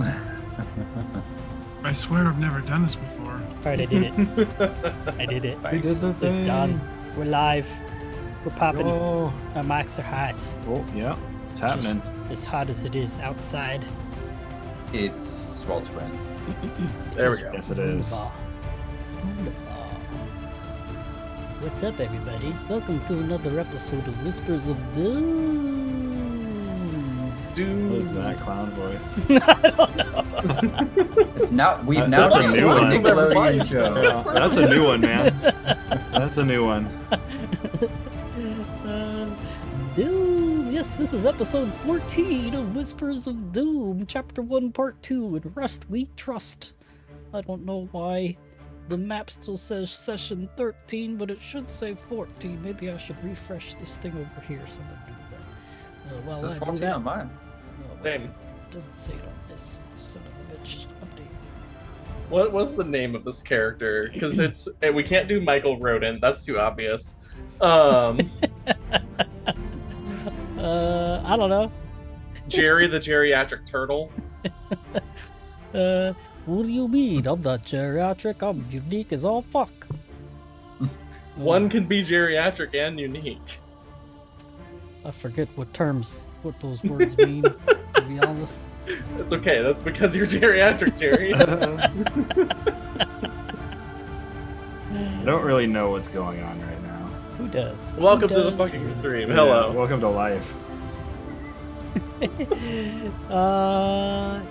I swear I've never done this before. Alright, I did it. I did it. Nice. did the It's thing. done. We're live. We're popping. Oh, Our mics are hot. oh, yeah, it's Just happening. as hot as it is outside. It's sweltering. There we go. Yes, it is. Wunderbar. Wunderbar. What's up, everybody? Welcome to another episode of Whispers of Doom. What is that clown voice? I don't know. It's now we've now That's a changed new to a one. Nickelodeon show. That's a new one, man. That's a new one. Doom. Yes, this is episode 14 of Whispers of Doom, Chapter 1, Part 2, in Rust We Trust. I don't know why the map still says session 13, but it should say 14. Maybe I should refresh this thing over here. Someone do that. While It says I do 14 that, on mine. Same. it doesn't say it on this. Son of a bitch. Update. What's the name of this character? Because we can't do Michael Rodent. That's too obvious. I don't know. Jerry the geriatric turtle. What do you mean? I'm not geriatric. I'm unique as all fuck. One can be geriatric and unique. I forget what those words mean, to be honest. It's okay. That's because you're geriatric, Jerry. I don't really know what's going on right now. Who does? Welcome Who to the does? fucking stream. Yeah, Hello. welcome to life.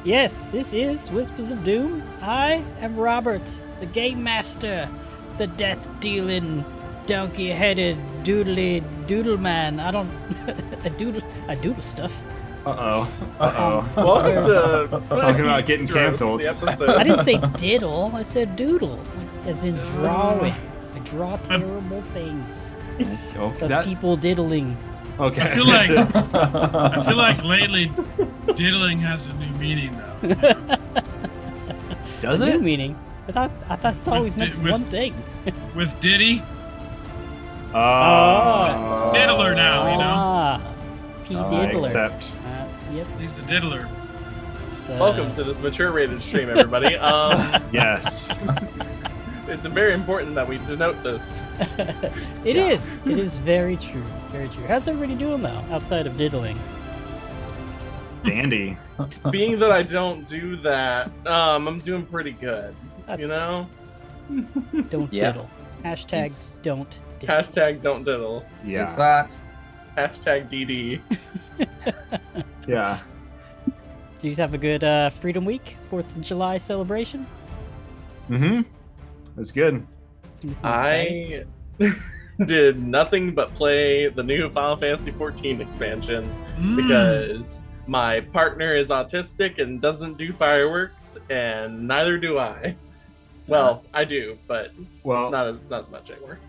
Yes, this is Whispers of Doom. I am Robert, the Game Master, the death-dealing, donkey-headed, doodle man. I doodle stuff. Uh-oh. Uh-oh. Welcome to Talking about getting Intro to canceled. the episode. I didn't say diddle, I said doodle, like, as in drawing. I draw terrible things Okay. of people diddling. Okay. I feel like I feel like lately diddling has a new meaning though. You know? Does New it? meaning. I thought it's always meant with- one thing. With Diddy, Oh. Diddler now, you know. Ah, P. Oh, Diddler. Except. Yep. He's the diddler. It's, Welcome to this mature rated stream, everybody. Yes. It's very important that we denote this. It is. It is very true. Very true. How's everybody doing though, outside of diddling? Dandy. Being that I don't do that, I'm doing pretty good. That's You know? Don't Yeah. diddle. Hashtag It's- don't diddle. Hashtag don't diddle. Yeah. It's that. Hashtag DD. Yeah. Do you have a good Freedom Week, 4th of July celebration? Mm-hmm. It's good. Anything exciting? I did nothing but play the new Final Fantasy XIV expansion Mm. because my partner is autistic and doesn't do fireworks, and neither do I. Well, I do, but Well, not as much anymore.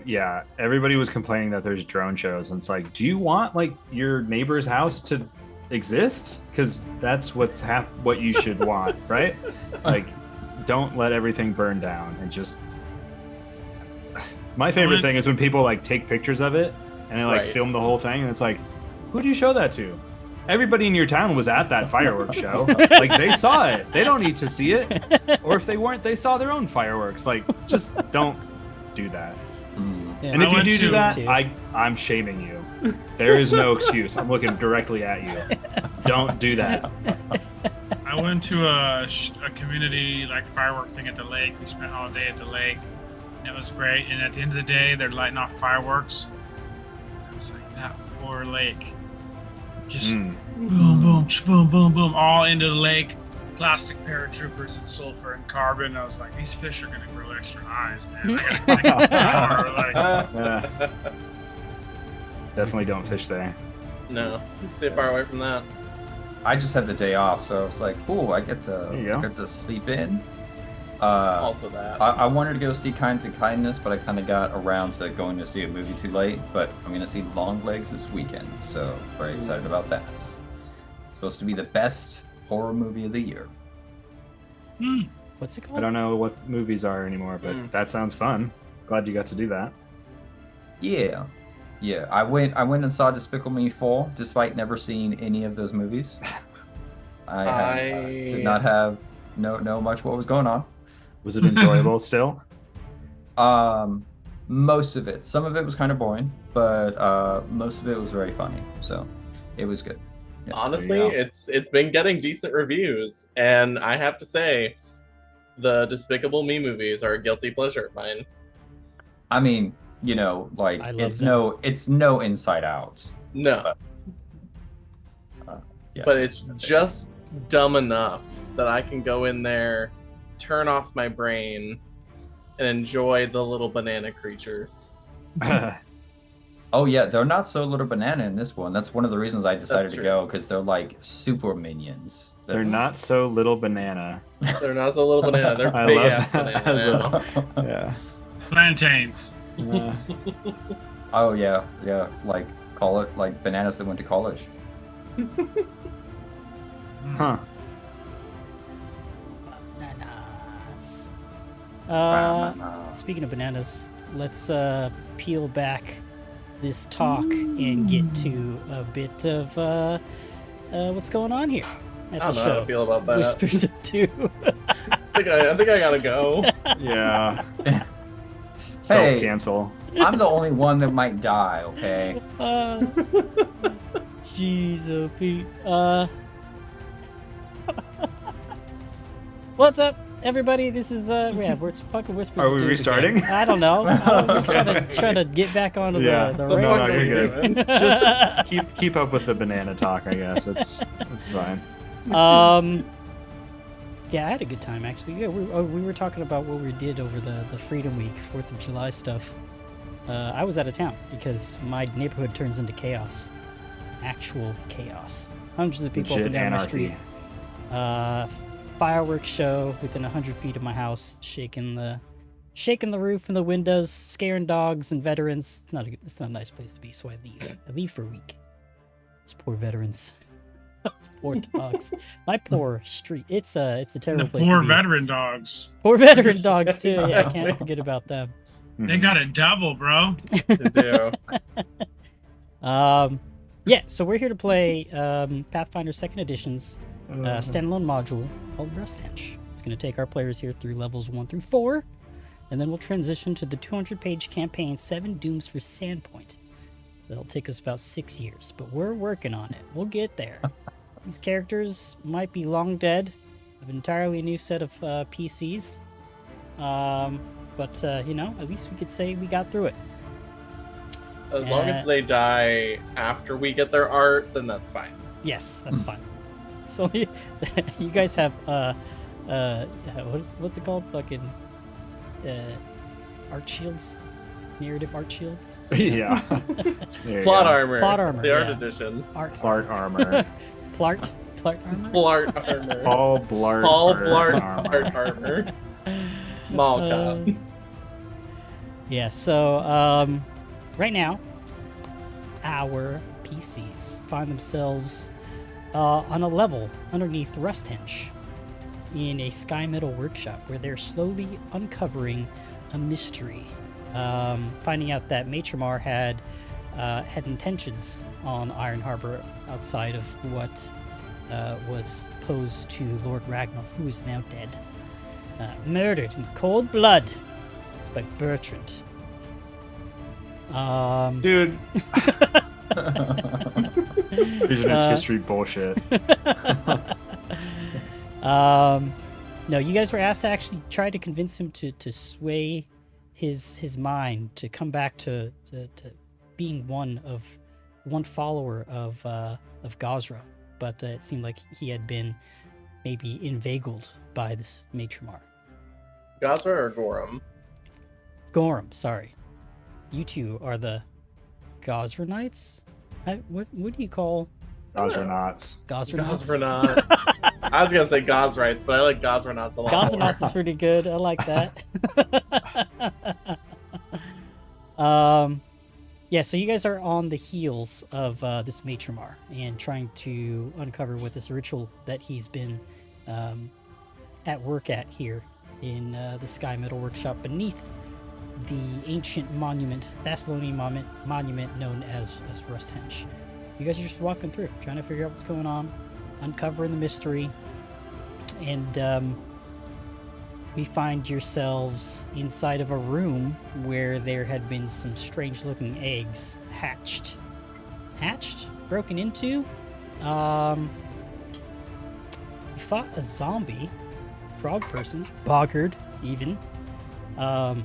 yeah, everybody was complaining that there's drone shows, and it's like, do you want like your neighbor's house to exist? Because that's what you should want, right? Like, don't let everything burn down, and just. My favorite thing is when people like take pictures of it and they like Right. film the whole thing, and it's like, who do you show that to? Everybody in your town was at that fireworks show. Like, they saw it. They don't need to see it. Or if they weren't, they saw their own fireworks. Like, just don't do that. Mm. Yeah, And if I you went do to- that, too. I'm shaming you. There is no excuse. I'm looking directly at you. Don't do that. I went to a community like fireworks thing at the lake. We spent all day at the lake. And it was great. And at the end of the day, they're lighting off fireworks. I was like, that poor lake. Just Mm. boom, boom, boom, boom, boom, all into the lake. Plastic paratroopers and sulfur and carbon. I was like, these fish are gonna grow extra eyes, man. I gotta think of Yeah, definitely don't fish there. No, stay far away from that. I just had the day off, so I was like, cool, I get There you go. to sleep in. Also that. I wanted to go see Kinds of Kindness, but I kind of got around to going to see a movie too late. But I'm going to see Long Legs this weekend, so very excited about that. It's supposed to be the best horror movie of the year. What's it I called? don't know what movies are anymore, but that sounds fun. Glad you got to do that. Yeah, I went and saw Despicable Me 4, despite never seeing any of those movies. did not have know much what was going on. Was it enjoyable still? Most of it. Some of it was kind of boring, but most of it was very funny. So it was good. Yeah. Honestly, There you it's been getting decent reviews, and I have to say, the Despicable Me movies are a guilty pleasure of mine. I mean, you know, like I love it's them. no Inside Out. No, Yeah. but it's just dumb enough that I can go in there, turn off my brain, and enjoy the little banana creatures. Oh yeah, they're not so little banana in this one. That's one of the reasons I decided That's to true. go, because they're like super minions. They're That's- not so little banana. They're not so little banana. They're I big love ass that banana as a- now. Yeah. Plantains. Oh yeah, like call it like bananas that went to college. Huh. Bananas. Bananas. Speaking of bananas, let's peel back this talk and get to a bit of what's going on here at I the don't know how show. to feel about that. Whispers of Doom. I think I gotta go. Yeah. Hey. Self-cancel. I'm the only one that might die, okay? Jeez, oh Pete. What's up, everybody? This is we're fucking Whispers. Are of we Doom restarting? again. I don't know. I'm just Okay. trying to get back onto Yeah. the No, rails. you're here. good. Just keep up with the banana talk, I guess. It's fine. Yeah, I had a good time actually. Yeah, we were talking about what we did over the Freedom Week, 4th of July stuff. I was out of town because my neighborhood turns into chaos. Actual chaos. Hundreds of people up Legit and down anarchy. the street. Fireworks show within 100 feet of my house, shaking the roof and the windows, scaring dogs and veterans. It's not a nice place to be, so I leave. I leave for a week. Those poor veterans. Those poor dogs. My poor street. It's a The terrible place poor to be. veteran dogs. Poor veteran dogs too. Yeah, I can't forget about them. They got it double, bro. They do. Yeah, so we're here to play Pathfinder 2nd Edition's standalone module called Rusthenge. It's going to take our players here through levels 1 through 4, and then we'll transition to the 200-page campaign, 7 Dooms for Sandpoint. That'll take us about 6 years, but we're working on it. We'll get there. These characters might be long dead, an entirely new set of PCs, but you know, at least we could say we got through it. As long as they die after we get their art, then that's fine. Yes, that's fine. So you guys have what's it called? Fucking art shields, narrative art shields. Yeah. There you Plot go. armor. Plot armor, The art yeah. edition. Art Plart armor. plart armor. Plart armor. Paul Blart. Paul armor. Blart art armor. Mall cop. Yeah. So right now, our PCs find themselves on a level underneath Rusthenge in a sky metal workshop where they're slowly uncovering a mystery, finding out that Matramar had intentions on Iron Harbor outside of what was posed to Lord Ragnarf, who is now dead, murdered in cold blood by Bertrand. Dude. Revisionist history bullshit. No, you guys were asked to actually try to convince him to sway his mind to come back to being one follower of Gazra, but it seemed like he had been maybe inveigled by this Matramar. Gazra or Gorham? Gorham, sorry. You two are the Gazra Knights? What do you call Gazronauts. Gazronauts? Gazronauts. I was gonna say Gazrites, but I like Gazronauts a lot more. Gazronauts is pretty good. I like that. Yeah, so you guys are on the heels of this Matramar and trying to uncover what this ritual that he's been at work at here in the Sky Metal Workshop beneath the ancient monument, Thessalonian monument known as Rusthenge. You guys are just walking through, trying to figure out what's going on. uncovering the mystery, and we find yourselves inside of a room where there had been some strange-looking eggs hatched, broken into. You fought a zombie, frog person, boggard even. And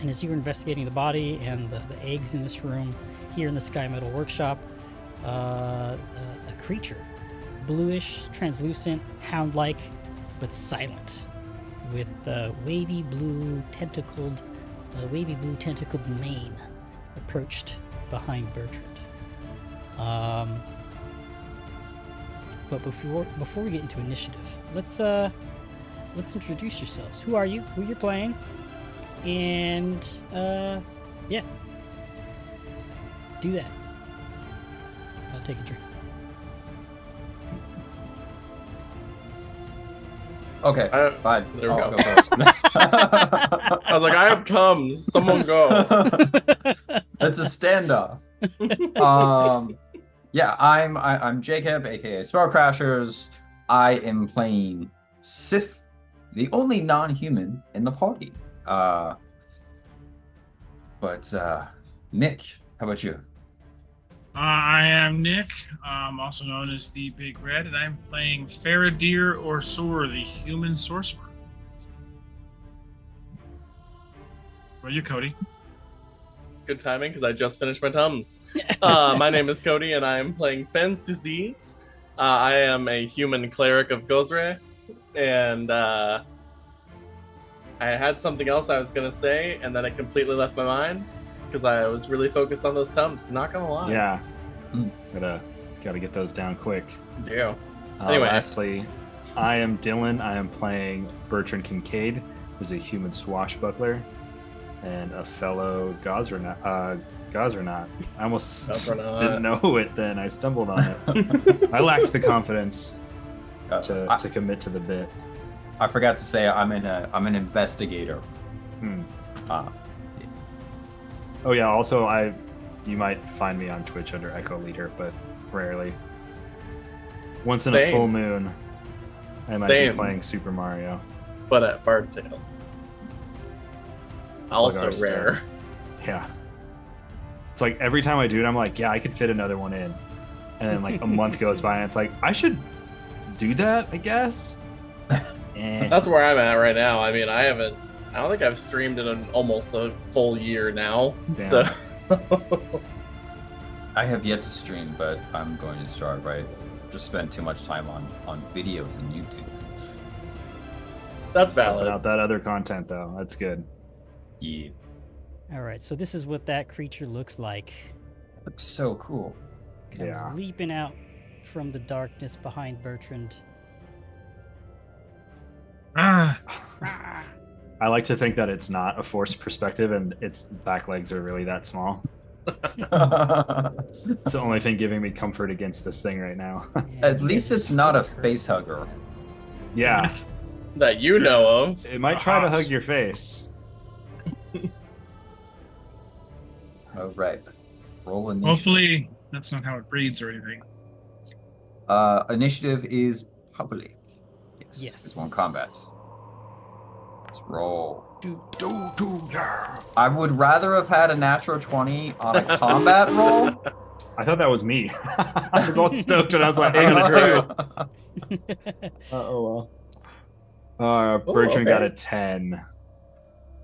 as you were investigating the body and the eggs in this room, here in the Sky Metal Workshop, a creature, bluish, translucent, hound-like, but silent, with wavy blue tentacled mane, approached behind Bertrand. But before we get into initiative, let's introduce yourselves. Who are you? Who you're playing? And yeah, do that. I'll take a drink. Okay, fine. There we I'll go. first. I was like, I have Tums. Someone go. It's a standoff. Yeah, I'm Jacob, aka Spellcrashers. I am playing Sif, the only non-human in the party. But Nick, how about you? I am Nick, also known as the Big Red, and I'm playing Faradir or Sor, the human sorcerer. What are you, Cody? Good timing, because I just finished my Tums. My name is Cody, and I am playing Fens Disease. I am a human cleric of Gozre, and I had something else I was going to say, and then it completely left my mind, because I was really focused on those Tums, not going to lie. Yeah. Gotta get those down quick. Do. Anyway. Lastly, I am Dylan. I am playing Bertrand Kincaid, who's a human swashbuckler and a fellow Gozernaut. I almost didn't know it then. I stumbled on it. I lacked the confidence to commit to the bit. I forgot to say I'm an investigator. Oh yeah. Also, you might find me on Twitch under Echo Leader, but rarely. Once in a full moon, I might be playing Super Mario. But at Bard Tales. Also rare. Yeah. It's like every time I do it, I'm like, yeah, I could fit another one in. And then like a month goes by and it's like, I should do that, I guess. That's where I'm at right now. I mean, I don't think I've streamed in almost a full year now. Damn. So I have yet to stream, but I'm going to start, right? Just spend too much time on videos and YouTube. That's valid. Out that other content though. That's good. Yeah. All right, so this is what that creature looks like. Looks so cool. Comes leaping out from the darkness behind Bertrand. Ah, I like to think that it's not a forced perspective and its back legs are really that small. It's the only thing giving me comfort against this thing right now. At least it's not a face hugger. Yeah. That you know of. It might try to hug your face. All right. Roll initiative. hopefully that's not how it breeds or anything. Initiative is public. Yes. It's one combats. Let's roll. I would rather have had a natural 20 on a combat roll. I thought that was me. I was all stoked and I was like, I got a 2. Oh well. Bertrand got a 10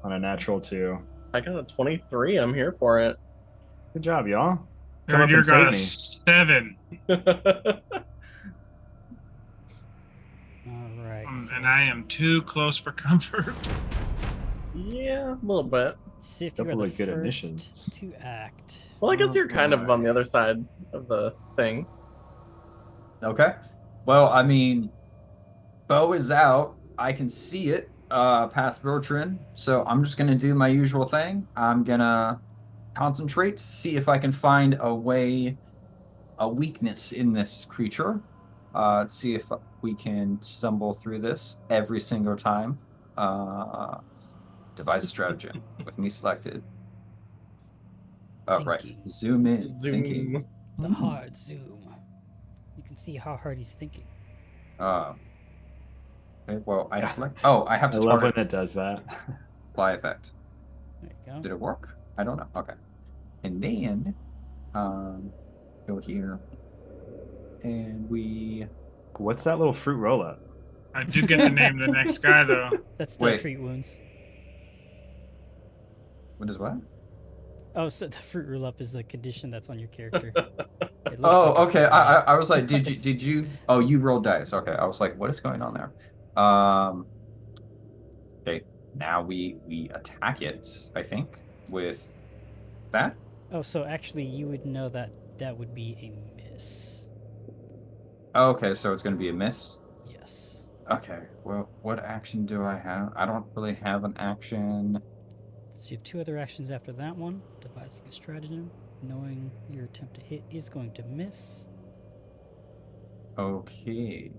on a natural 2. I got a 23. I'm here for it. Good job, y'all. Come up Faradir and got a save 7, All right. and I am too close for comfort. Yeah, a little bit. Sif, you are Couple the of good first initiatives. to act. Well, I guess you're kind of on the other side of the thing. Okay. Well, I mean, bow is out. I can see it past Bertrand. So I'm just going to do my usual thing. I'm going to concentrate to see if I can find a weakness in this creature. See if we can stumble through this every single time. Devise a stratagem with me selected. All right. Thinking. Zoom in. Zoom. Thinking. The hard zoom. You can see how hard he's thinking. Okay, well, I select. Oh, I have I to love target when it does that. fly effect. There you go. Did it work? I don't know. Okay. And then, go here, and we. What's that little fruit roll up? I do get to name the next guy though. That's the Wait. treat wounds. What is what? Oh, so the fruit roll up is the condition that's on your character. It looks Oh, like a okay. fruit I was like, roll-up. did you? Oh, you rolled dice. Okay. I was like, what is going on there? Okay. Now we attack it. I think with that. Oh, so actually, you would know that that would be a miss. Okay, so it's going to be a miss. Yes. Okay. Well, what action do I have? I don't really have an action. So you have 2 other actions after that one. Devising a stratagem. Knowing your attempt to hit is going to miss. Okay.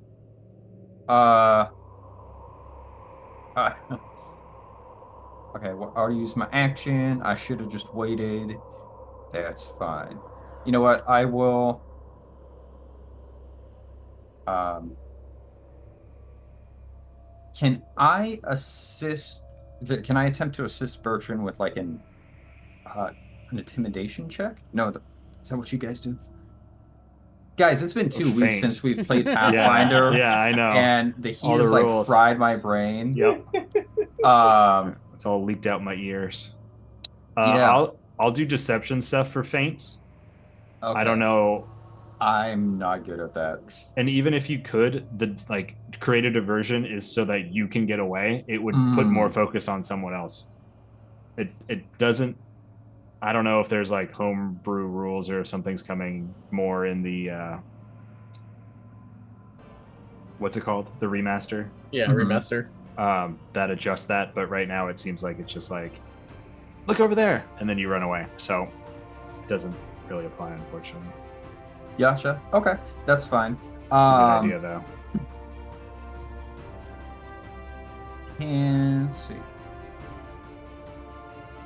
Okay, well, I'll use my action. I should have just waited. That's fine. You know what? I will. Can I assist? Can I attempt to assist Bertrand with like an intimidation check? No, is that what you guys do? Guys, it's been 2 weeks Faint. since we've played Pathfinder. Yeah, I know. And the heat All the has like rules. fried my brain. Yep. Um, It's all leaked out my ears. Yeah. I'll do deception stuff for feints. okay. I don't know. I'm not good at that. And even if you could, the like create a diversion is so that you can get away. It would put more focus on someone else. It doesn't. I don't know if there's like homebrew rules or if something's coming more in the what's it called? The remaster. Yeah, Mhm. remaster. That adjusts that, but right now it seems like it's just like look over there and then you run away. So it doesn't really apply, unfortunately. Gotcha. Okay, that's fine. It's a good idea though. Let's see.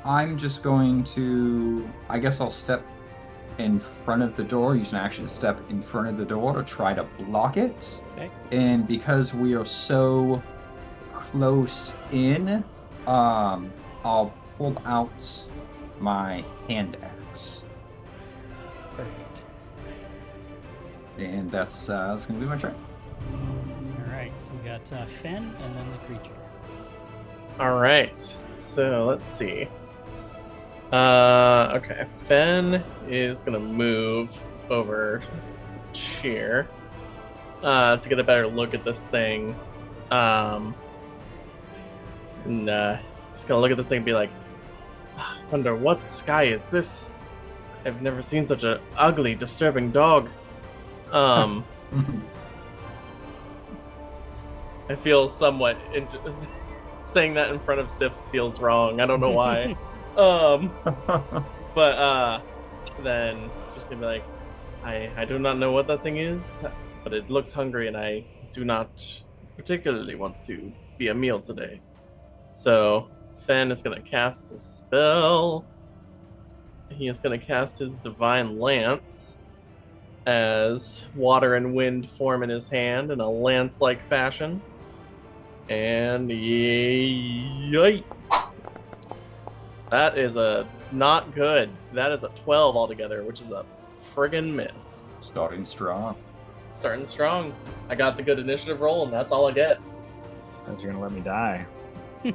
I'm just going to. I guess I'll step in front of the door. Use an action to step in front of the door to try to block it. Okay. And because we are so close in, I'll pull out my hand axe, Perfect. and that's gonna be my turn. All right. So we got Fen and then the creature. All right. So let's see. Okay. Fen is gonna move over here to get a better look at this thing. And just gonna look at this thing and be like, wonder what sky is this? I've never seen such an ugly, disturbing dog. I feel somewhat saying that in front of Sif feels wrong. I don't know why. But then it's just gonna be like, I do not know what that thing is, but it looks hungry, and I do not particularly want to be a meal today. So Fen is gonna cast a spell. He is gonna cast his Divine Lance as water and wind form in his hand in a lance-like fashion. And yay! That is a not good. That is a 12 altogether, which is a friggin' miss. Starting strong. Starting strong. I got the good initiative roll, and that's all I get. Because you're gonna let me die.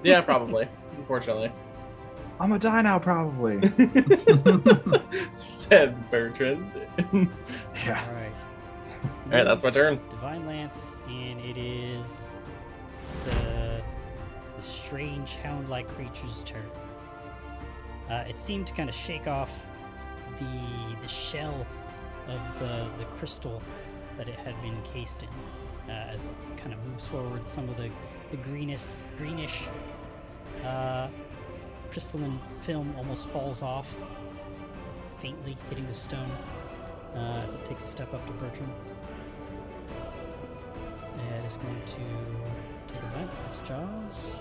Yeah, probably. Unfortunately. I'm gonna die now, probably. Said Bertrand. Yeah. All right. Alright, that's my turn. Divine Lance, and it is the strange hound-like creature's turn. It seemed to kind of shake off the shell of the crystal that it had been encased in as it kind of moves forward. Some of the greenish crystalline film almost falls off, faintly hitting the stone as it takes a step up to Bertram. And it's going to take a bite with its jaws.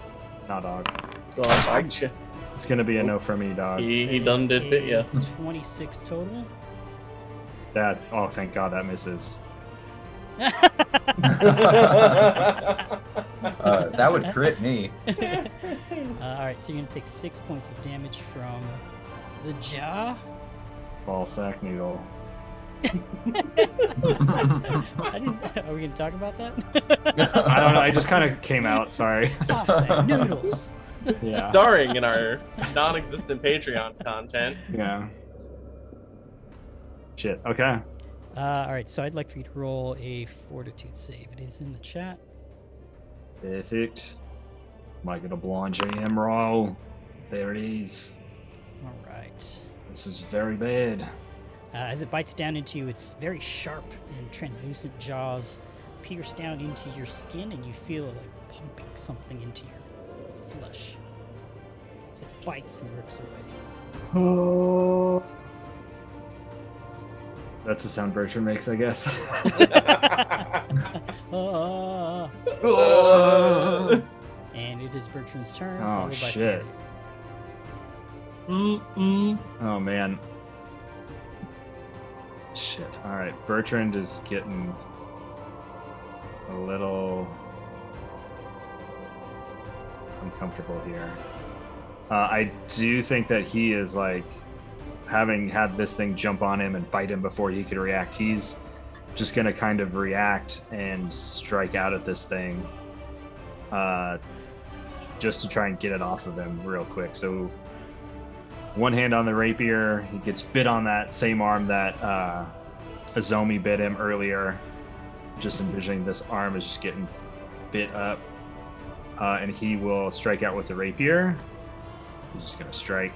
Nah, dog. Let's go on, bite you. It's gonna be a no for me, dog. He That done is did bit ya. a 26 total. That. Oh, thank God that misses. That would crit me. Alright, so you're gonna take 6 points of damage from the jaw. Ball sack needle. Are we gonna talk about that? I don't know. I just kind of came out. Sorry. Offset noodles. Yeah. Starring in our non-existent Patreon content. Yeah. Shit. Okay. Alright, so I'd like for you to roll a fortitude save. It is in the chat. Perfect. Might get a blonde JM roll. There it is. Alright. This is very bad. As it bites down into you, its very sharp and translucent jaws pierce down into your skin, and you feel it like pumping something into your flesh as it bites and rips away. That's the sound Bertrand makes, I guess. And it is Bertrand's turn. Oh, followed by shit. Fairy. Oh, man. Shit. All right. Bertrand is getting a little uncomfortable here. I do think that he is like, having had this thing jump on him and bite him before he could react, he's just going to kind of react and strike out at this thing just to try and get it off of him real quick. So one hand on the rapier, he gets bit on that same arm that Azomi bit him earlier. Just envisioning this arm is just getting bit up. And he will strike out with the rapier. He's just going to strike.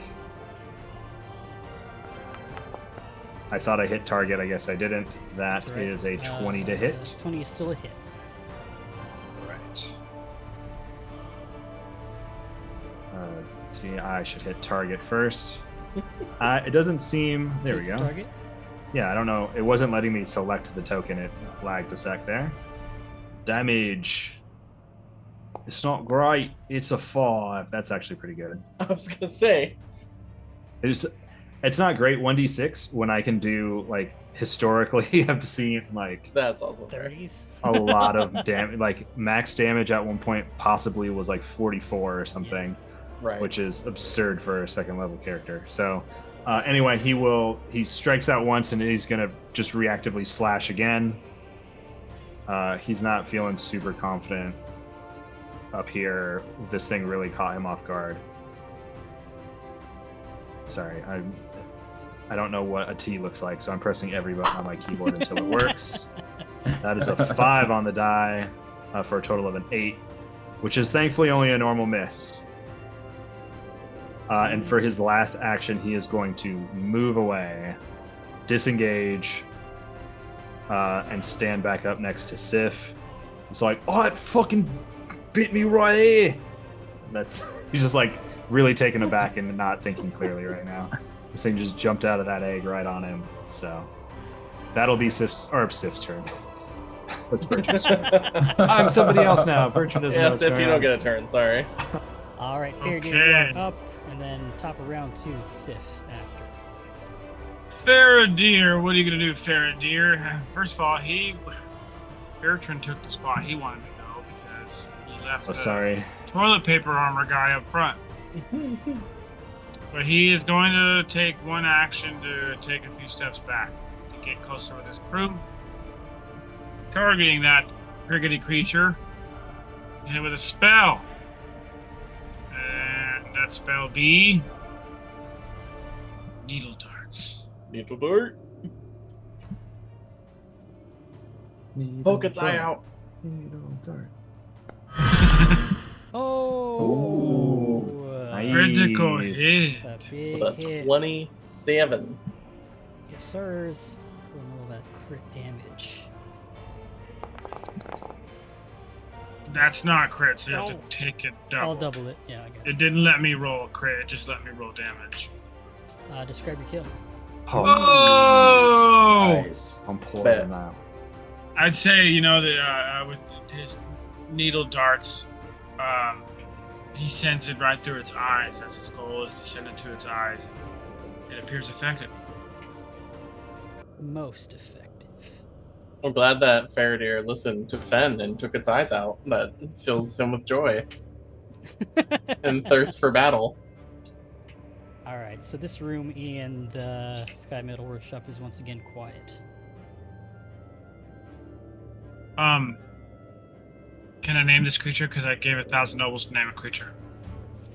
I thought I hit target. I guess I didn't. That Right. is a 20 to hit. 20 is still a hit. Right. See, I should hit target first. It doesn't seem. There we Take go. Target. Yeah, I don't know. It wasn't letting me select the token. It lagged a sec there. Damage. It's not great. It's a 5. That's actually pretty good. I was gonna say. It's not great 1d6 when I can do, like, historically I've seen like That's awesome. 30s. a lot of damage. Like max damage at one point possibly was like 44 or something, Right. which is absurd for a second level character. So anyway, he strikes out once and he's gonna just reactively slash again. He's not feeling super confident up here. This thing really caught him off guard. Sorry, I don't know what a T looks like, so I'm pressing every button on my keyboard until it works. That is a 5 on the die for a total of an 8, which is thankfully only a normal miss. And for his last action, he is going to move away, disengage, and stand back up next to Sif. It's like, oh, it fucking bit me right here. He's just like really taken aback and not thinking clearly right now. This thing just jumped out of that egg right on him. So that'll be Sif's turn. That's Bertrand's turn. I'm somebody else now. Bertrand doesn't know Yes, what's if going you don't on. get a turn, sorry. All right, Fair Okay. Deer, you're up, and then top of round 2, it's Sif after. Faradir, what are you gonna do, Faradir? First of all, Bertrand took the spot he wanted to go because he left Oh, the sorry. toilet paper armor guy up front. But he is going to take one action to take a few steps back to get closer with his crew, targeting that crickety creature, and with a spell. And that spell be Needle Darts. Needle dart. Poke its eye out. Oh! Nice. Critical Nice. hit. That's a big With a hit. 27. Yes, sirs. Go and roll that crit damage. That's not crit, so you have Oh. to take it I'll double. double it. Yeah, I got it. It didn't let me roll a crit, it just let me roll damage. Describe your kill. Oh! Nice. I'm pausing Bet. now. I'd say, that with his needle darts, he sends it right through its eyes. That's his goal, is to send it to its eyes. It appears effective. Most effective. I'm glad that Faraday listened to Fen and took its eyes out. That fills him with joy and thirst for battle. All right, so this room in the Sky Metal Workshop is once again quiet. Can I name this creature? Because I gave 1,000 nobles to name a creature.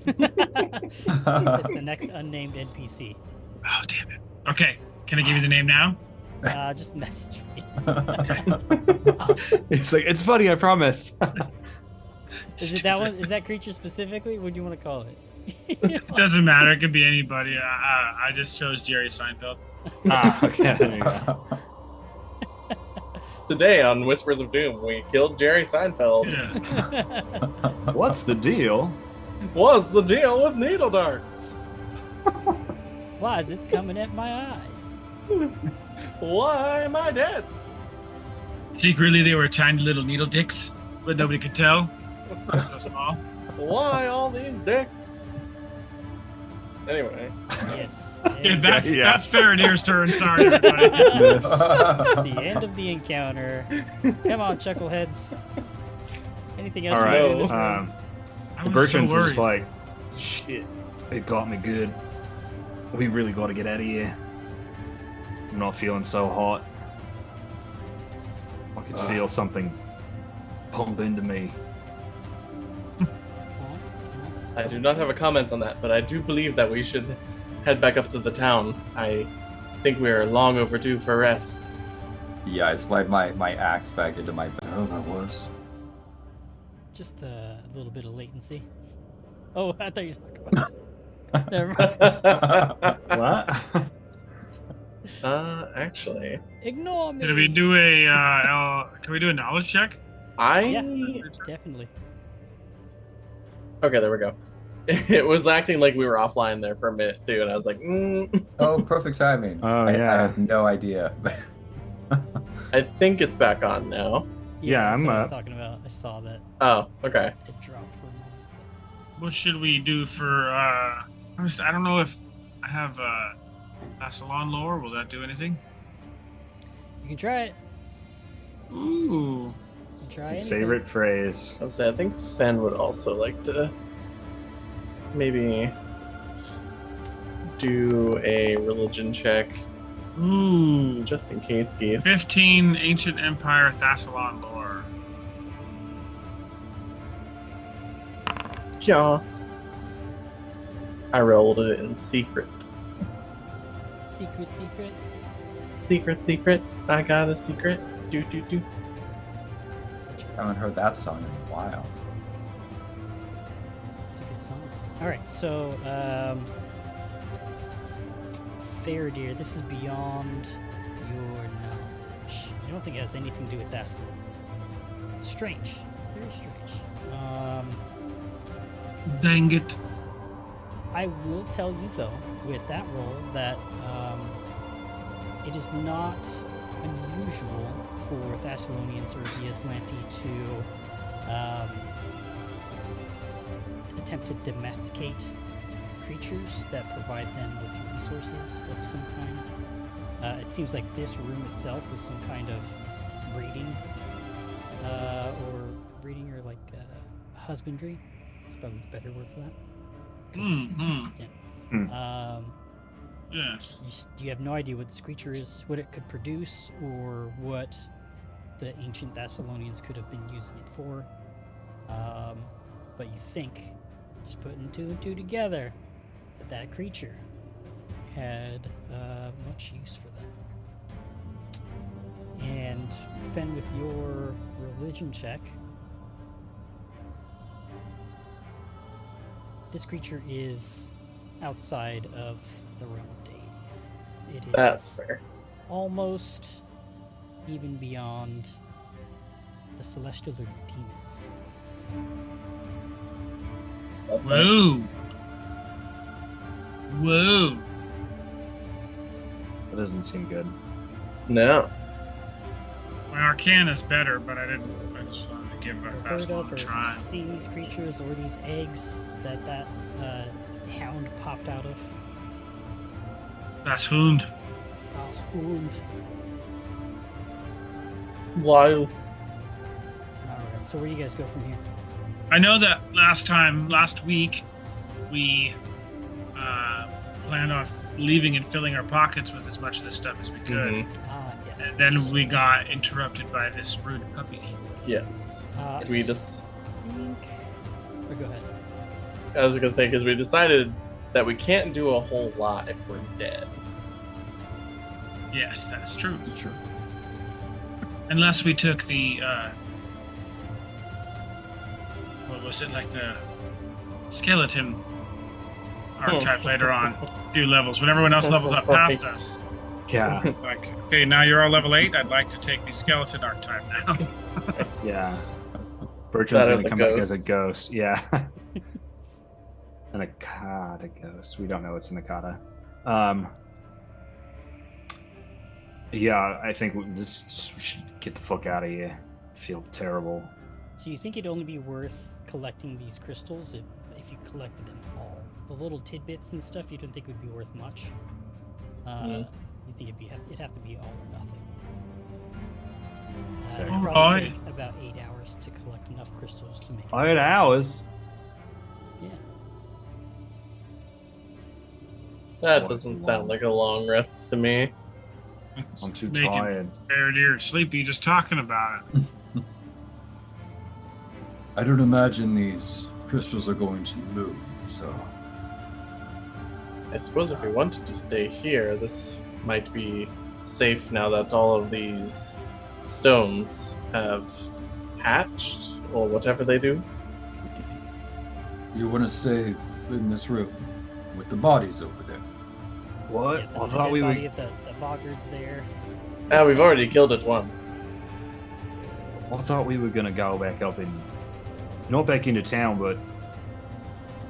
It's the next unnamed NPC. Oh, damn it. Okay, can I give you the name now? Just message me. It's like, it's funny, I promise. Is it that one? Is that creature specifically? What do you want to call it? It doesn't matter. It could be anybody. I just chose Jerry Seinfeld. Okay. There you go. Today on Whispers of Doom, we killed Jerry Seinfeld. Yeah. What's the deal? What's the deal with needle darts? Why is it coming at my eyes? Why am I dead? Secretly, they were tiny little needle dicks, but nobody could tell. They're so small. Why all these dicks? Anyway. Yes. Yeah, It's that's Faraday's turn. Sorry, everybody. the end of the encounter. Come on, chuckleheads. Anything else All you want to do in right, this room? I The was Bertrands so is just worried. like, shit, it got me good. We really got to get out of here. I'm not feeling so hot. I could feel something pump into me. I do not have a comment on that, but I do believe that we should head back up to the town. I think we are long overdue for rest. Yeah, I slide my axe back into my bag. Oh, that was. Just a little bit of latency. Oh, I thought you were talking about. Never mind. What? Actually, Ignore me. Can we do a knowledge check? Yeah, definitely. Okay, there we go. It was acting like we were offline there for a minute too, and I was like, Oh, perfect timing. Oh, I yeah. had no idea. I think it's back on now. Yeah, that's I'm what I was up. talking about. I saw that Oh, okay. it dropped for a moment. What should we do for? I don't know if I have Thassalon lore. Will that do anything? You can try it. Ooh. You can try His anything. favorite phrase. I would say I think Fen would also like to maybe do a religion check, Ooh. just in case, geese. 15 Ancient Empire Thassalon lore. Yeah. I rolled it in secret. Secret. I got a secret. Do. Such I haven't heard that song in a while. It's a good song. All right, so Faraday, this is beyond your knowledge. You don't think it has anything to do with that. It's strange, very strange. Dang it. I will tell you though, with that roll, that it is not unusual for Thessalonians or the Aslanti to attempt to domesticate creatures that provide them with resources of some kind. It seems like this room itself was some kind of breeding or like husbandry. It's probably the better word for that. 'Cause it's- yeah. Yes. You have no idea what this creature is, what it could produce, or what the ancient Thessalonians could have been using it for. But you think, just putting two and two together, that creature had much use for them. And Fen, with your religion check, this creature is outside of the realm of deities. It is That's fair. almost even beyond the celestial or demons. Whoa. Whoa. That doesn't seem good. No. My Arcana is better, but I just wanted to give a Heard Thassalon of a or try. seen these creatures or these eggs that hound popped out of? Das Hund. Das Hund. Wild. Alright, so where do you guys go from here? I know that last week, we planned on leaving and filling our pockets with as much of this stuff as we could. Mhm. Yes. And then we got interrupted by this rude puppy. Yes. I We just. think... Oh, go ahead. I was gonna say because we decided that we can't do a whole lot if we're dead. Yes, that's true. Sure. Unless we took the what was it, like the skeleton archetype later on, do levels when everyone else levels up past us. Yeah, Like, okay, now you're all level 8. I'd like to take the skeleton archetype now. yeah. Bertram's That or gonna the come back as a ghost. ghost. Yeah. An Akata ghost. We don't know what's an Akata. Yeah, I think we just should get the fuck out of here. I feel terrible. So you think it'd only be worth collecting these crystals if you collected them all? The little tidbits and stuff you don't think would be worth much? You think it'd have to be all or nothing? It'd Exactly. probably Alright. take about 8 hours to collect enough crystals to make it. 8 hours. Yeah. That Twice doesn't as sound long. like a long rest to me. I'm too Making tired. Very dear sleepy just talking about it. I don't imagine these crystals are going to move, so I suppose if we wanted to stay here, this might be safe now that all of these stones have hatched, or whatever they do. you want to stay in this room with the bodies over there. What? Yeah, I the thought dead we body were. of the boggard's there. Ah, we've already killed it once. I thought we were gonna go back up in, not back into town, but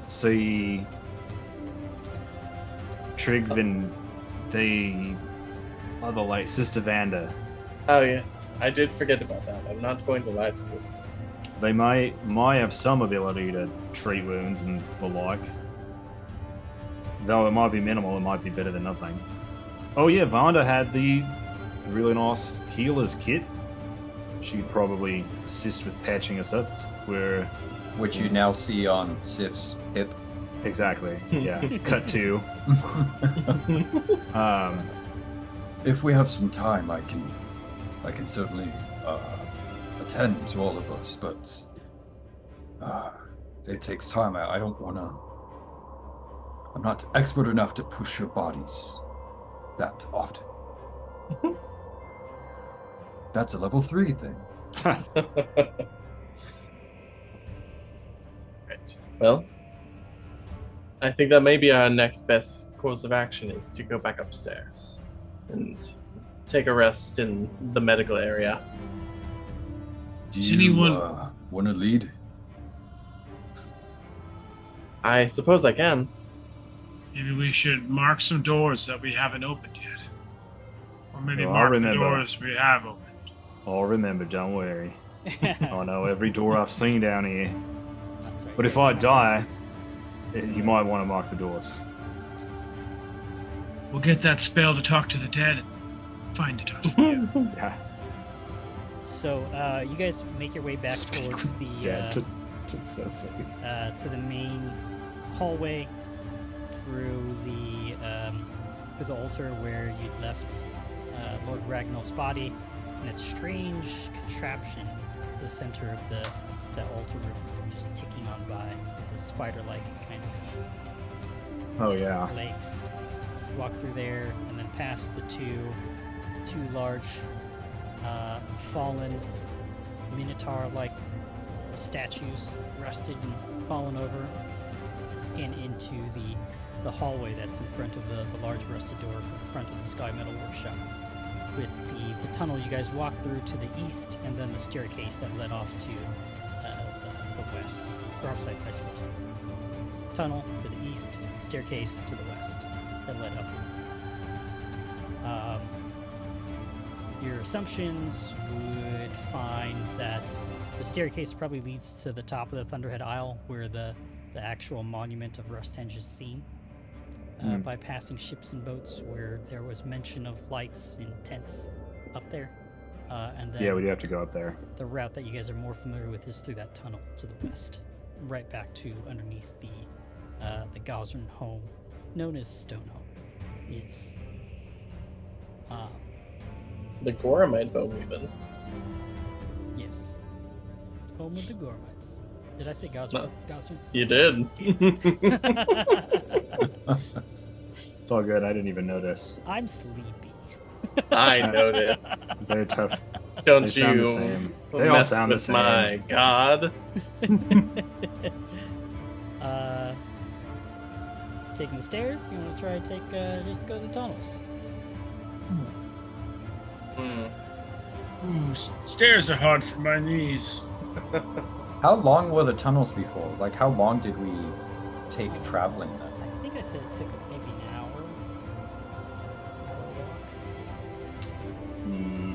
see Trigv and the other like Sister Vanda. Oh yes, I did forget about that. I'm not going to lie to you. They might have some ability to treat wounds and the like. Though it might be minimal, it might be better than nothing. Oh yeah, Vanda had the really nice healer's kit. She could probably assist with patching us up. Where Which you now see on Sif's hip. exactly, yeah. Cut to. If we have some time, I can certainly attend to all of us, but it takes time. I don't want to. I'm not expert enough to push your bodies that often. That's a level 3 thing. Right. Well, I think that maybe our next best course of action is to go back upstairs and take a rest in the medical area. Do Does you anyone- want to lead? I suppose I can. Maybe we should mark some doors that we haven't opened yet. Or maybe Oh, I mark the remember. doors we have opened. I'll remember, don't worry. I know every door I've seen down here. That's right. But if I die, you might want to mark the doors. We'll get that spell to talk to the dead and find it. Yeah. So you guys make your way back towards the Yeah, to so sick. to the main hallway through the altar where you'd left Lord Ragnall's body, and that strange contraption, the center of the altar room, is just ticking on by with the spider-like kind of Oh yeah. legs. Walk through there, and then past the two large fallen minotaur-like statues, rusted and fallen over, and into the hallway that's in front of the large rusted door at the front of the Sky Metal Workshop, with the tunnel you guys walk through to the east, and then the staircase that led off to the west. Or I'm sorry, vice versa. Tunnel to the east, staircase to the west that led upwards. Your assumptions would find that the staircase probably leads to the top of the Thunderhead Isle, where the actual monument of Rusthenge is seen. By passing ships and boats, where there was mention of lights and tents up there. And then Yeah, we do have to go up there. the route that you guys are more familiar with is through that tunnel to the west, right back to underneath the Gosern home, known as Stone Home. It's The Goramite home, even. yes, home of the Gormites. Did I say Gosern? Gosern? You did. It's all good. I didn't even notice. I'm sleepy. I noticed. They're tough. Don't They sound you the same. They all mess sound the with same. my god. Taking the stairs? You want to try to take just go to the tunnels? Hmm. Ooh, stairs are hard for my knees. How long were the tunnels before? Like, how long did we take traveling then? I think I said it took maybe an hour.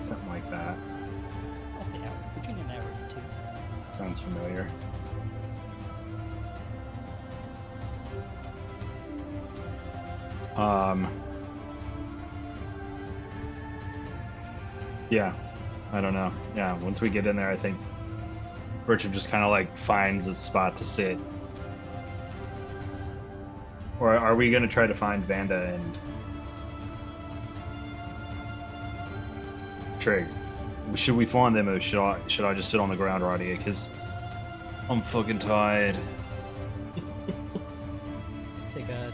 Something like that. I'll say hour, between an hour and 2. Sounds familiar. Yeah, I don't know. Yeah, once we get in there, I think Richard just kind of like finds a spot to sit. Or are we going to try to find Vanda and Trig? Should we find them, or should I just sit on the ground right here? Because I'm fucking tired.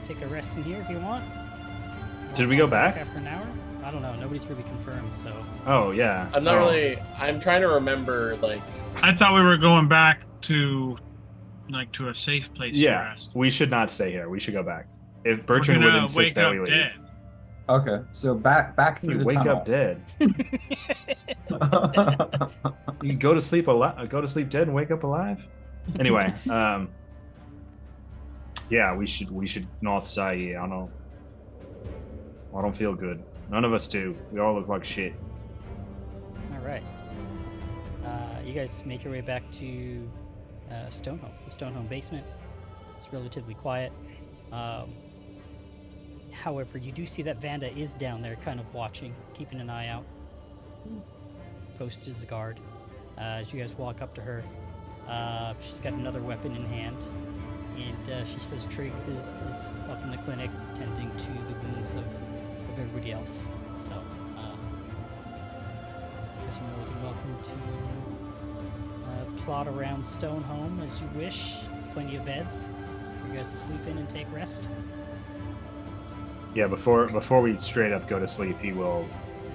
Take a rest in here if you want. Did we go back? After an hour? I don't know. Nobody's really confirmed, so. Oh yeah. I'm not really. I'm trying to remember, like. I thought we were going back to a safe place to Yeah, rest. we should not stay here. We should go back. If We're Bertrand would gonna insist wake that up we leave, dead. Okay, so back through you the wake tunnel. up dead. You go to sleep go to sleep dead and wake up alive. Anyway, yeah, we should not stay here. I don't feel good. None of us do. We all look like shit. All right. You guys make your way back to Stonehome, the Stonehome basement. It's relatively quiet. However, you do see that Vanda is down there kind of watching, keeping an eye out. Posted as a guard. As you guys walk up to her, she's got another weapon in hand. And she says Trig is up in the clinic tending to the wounds of everybody else. So, you guys are more than welcome to plot around Stonehome as you wish. There's plenty of beds for you guys to sleep in and take rest. Yeah, before we straight up go to sleep,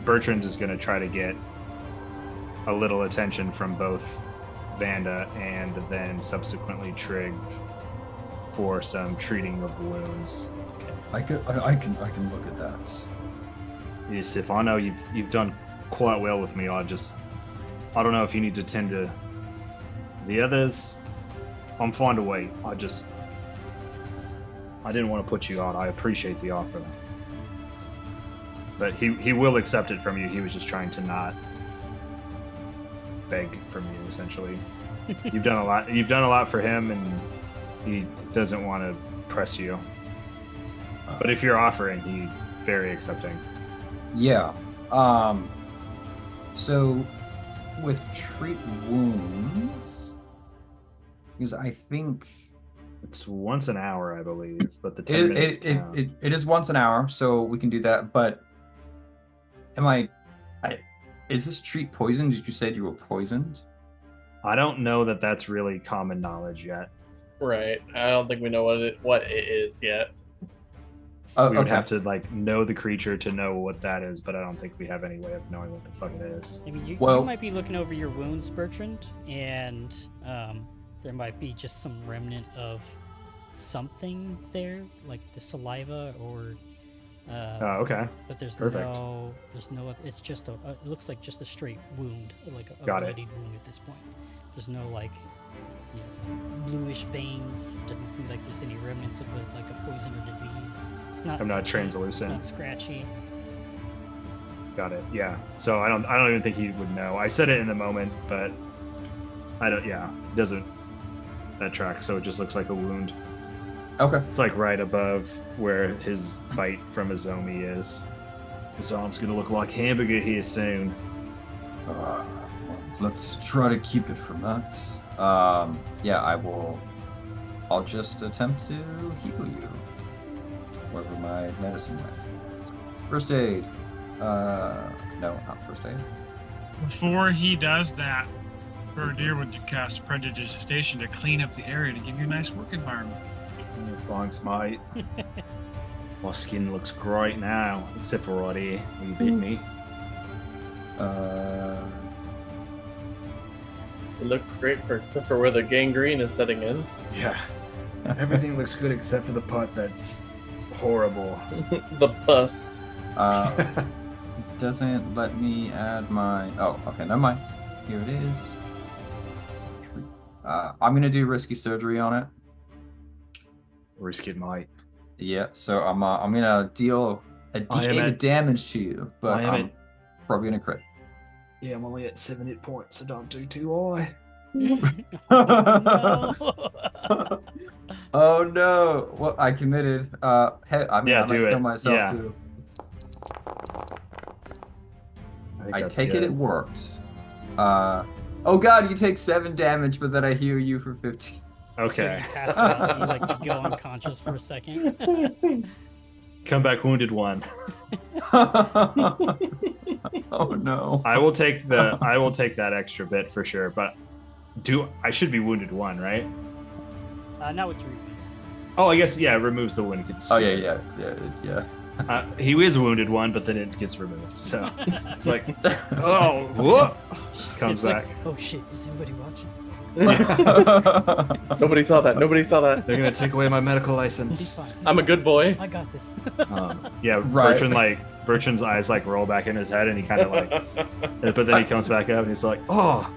Bertrand is going to try to get a little attention from both Vanda and then subsequently Trig for some treating of wounds. I can look at that. Yes, if I know you've done quite well with me, I don't know if you need to tend to the others. I'm fine to wait. I didn't want to put you out. I appreciate the offer, but he will accept it from you. He was just trying to not beg from you, essentially. You've done a lot. You've done a lot for him, and he doesn't want to press you. But if you're offering, he's very accepting. Yeah. So with treat wounds, because I think It's once an hour, I believe, but the 10 minutes count. it is once an hour, so we can do that. But is this treat poison? Did you say you were poisoned? I don't know that that's really common knowledge yet. Right. I don't think we know what it is yet. Oh, We would okay. have to know the creature to know what that is, but I don't think we have any way of knowing what the fuck it is. I mean, you Well- might be looking over your wounds, Bertrand, and there might be just some remnant of something there, like the saliva or. Oh, okay. But there's Perfect. no. It's just it looks like just a straight wound, like a Got it. bloodied wound at this point. There's no bluish veins. Doesn't seem like there's any remnants of a poison or disease. It's not. I'm not It's translucent. not scratchy. Got it. Yeah. So I don't even think he would know. I said it in the moment, but I don't. Yeah, it doesn't. That tracks. So it just looks like a wound. Okay. It's like right above where his bite from his Zombie is. His arm's gonna look like hamburger here soon. Well, let's try to keep it from that. Yeah, I'll just attempt to heal you. Wherever my medicine went. First aid. No, not first aid. Before he does that, Deer would cast Prestidigitation to clean up the area to give you a nice work environment. Thanks, mate. My skin looks great now, except for right here when you bit me. It looks great except for where the gangrene is setting in. Yeah. Everything looks good except for the part that's horrible. The pus. Doesn't let me add my... Oh, okay, never mind. Here it is. I'm gonna do risky surgery on it. Risk it, mate. Yeah, so I'm gonna deal a D8 of damage to you, but I'm probably gonna crit. Yeah, I'm only at 7 hit points, so don't do too high. Oh no! Well, I committed. I might kill myself too. I take it worked. Oh god, you take 7 damage, but then I heal you for 15. Okay. So you pass out and you go unconscious for a second. Come back wounded 1. Oh no. I will take that extra bit for sure, but I should be wounded 1, right? Not with rubies. Oh, I guess it removes the wound. Oh yeah. He is wounded 1, but then it gets removed. So it's like, oh, whoop, comes back. Like, oh shit! Is anybody watching? Nobody saw that. They're gonna take away my medical license. He's fine. I'm a good boy. I got this. Yeah, Right. Bertrand's eyes roll back in his head, and he kind of but then he comes back up, and he's like, oh,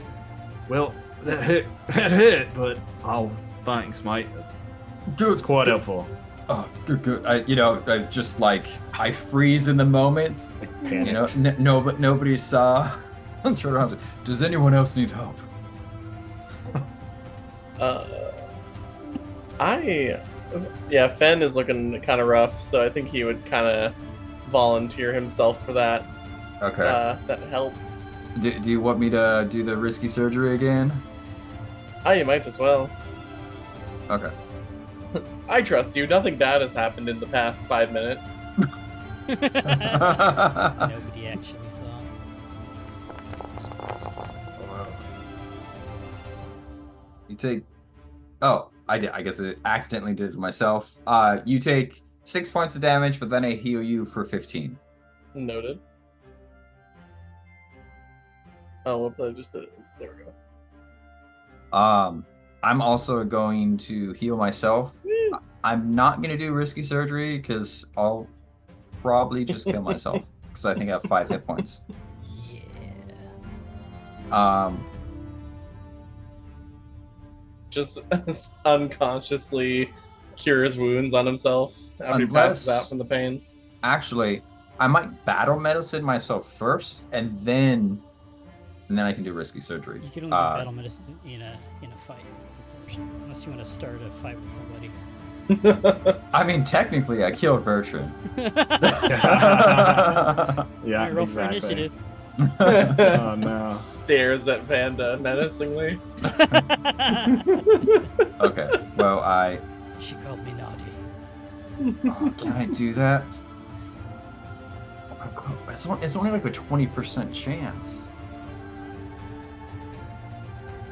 well, that hit, but thanks, mate. Good. It's quite helpful. Oh, good. I just I freeze in the moment. Panicked. Nobody saw. I'm sure around. Does anyone else need help? Fen is looking kind of rough, so I think he would kind of volunteer himself for that. Okay. That help. Do you want me to do the risky surgery again? You might as well. Okay. I trust you. Nothing bad has happened in the past 5 minutes. Nobody actually saw. You take... Oh, I did. I guess I accidentally did it myself. You take 6 points of damage, but then I heal you for 15. Noted. Oh, whoops, I just did it. There we go. I'm also going to heal myself. I'm not going to do risky surgery because I'll probably just kill myself because I think I have 5 hit points. Yeah. Just unconsciously cures wounds on himself after he passes out from the pain. Actually, I might battle medicine myself first, and then I can do risky surgery. You can only do battle medicine in a fight, unfortunately, unless you want to start a fight with somebody. I mean, technically, I killed Bertrand. Yeah, roll for initiative. Oh no. Stares at Vanda menacingly. Okay, well, She called me naughty. Oh, can I do that? It's only like a 20% chance.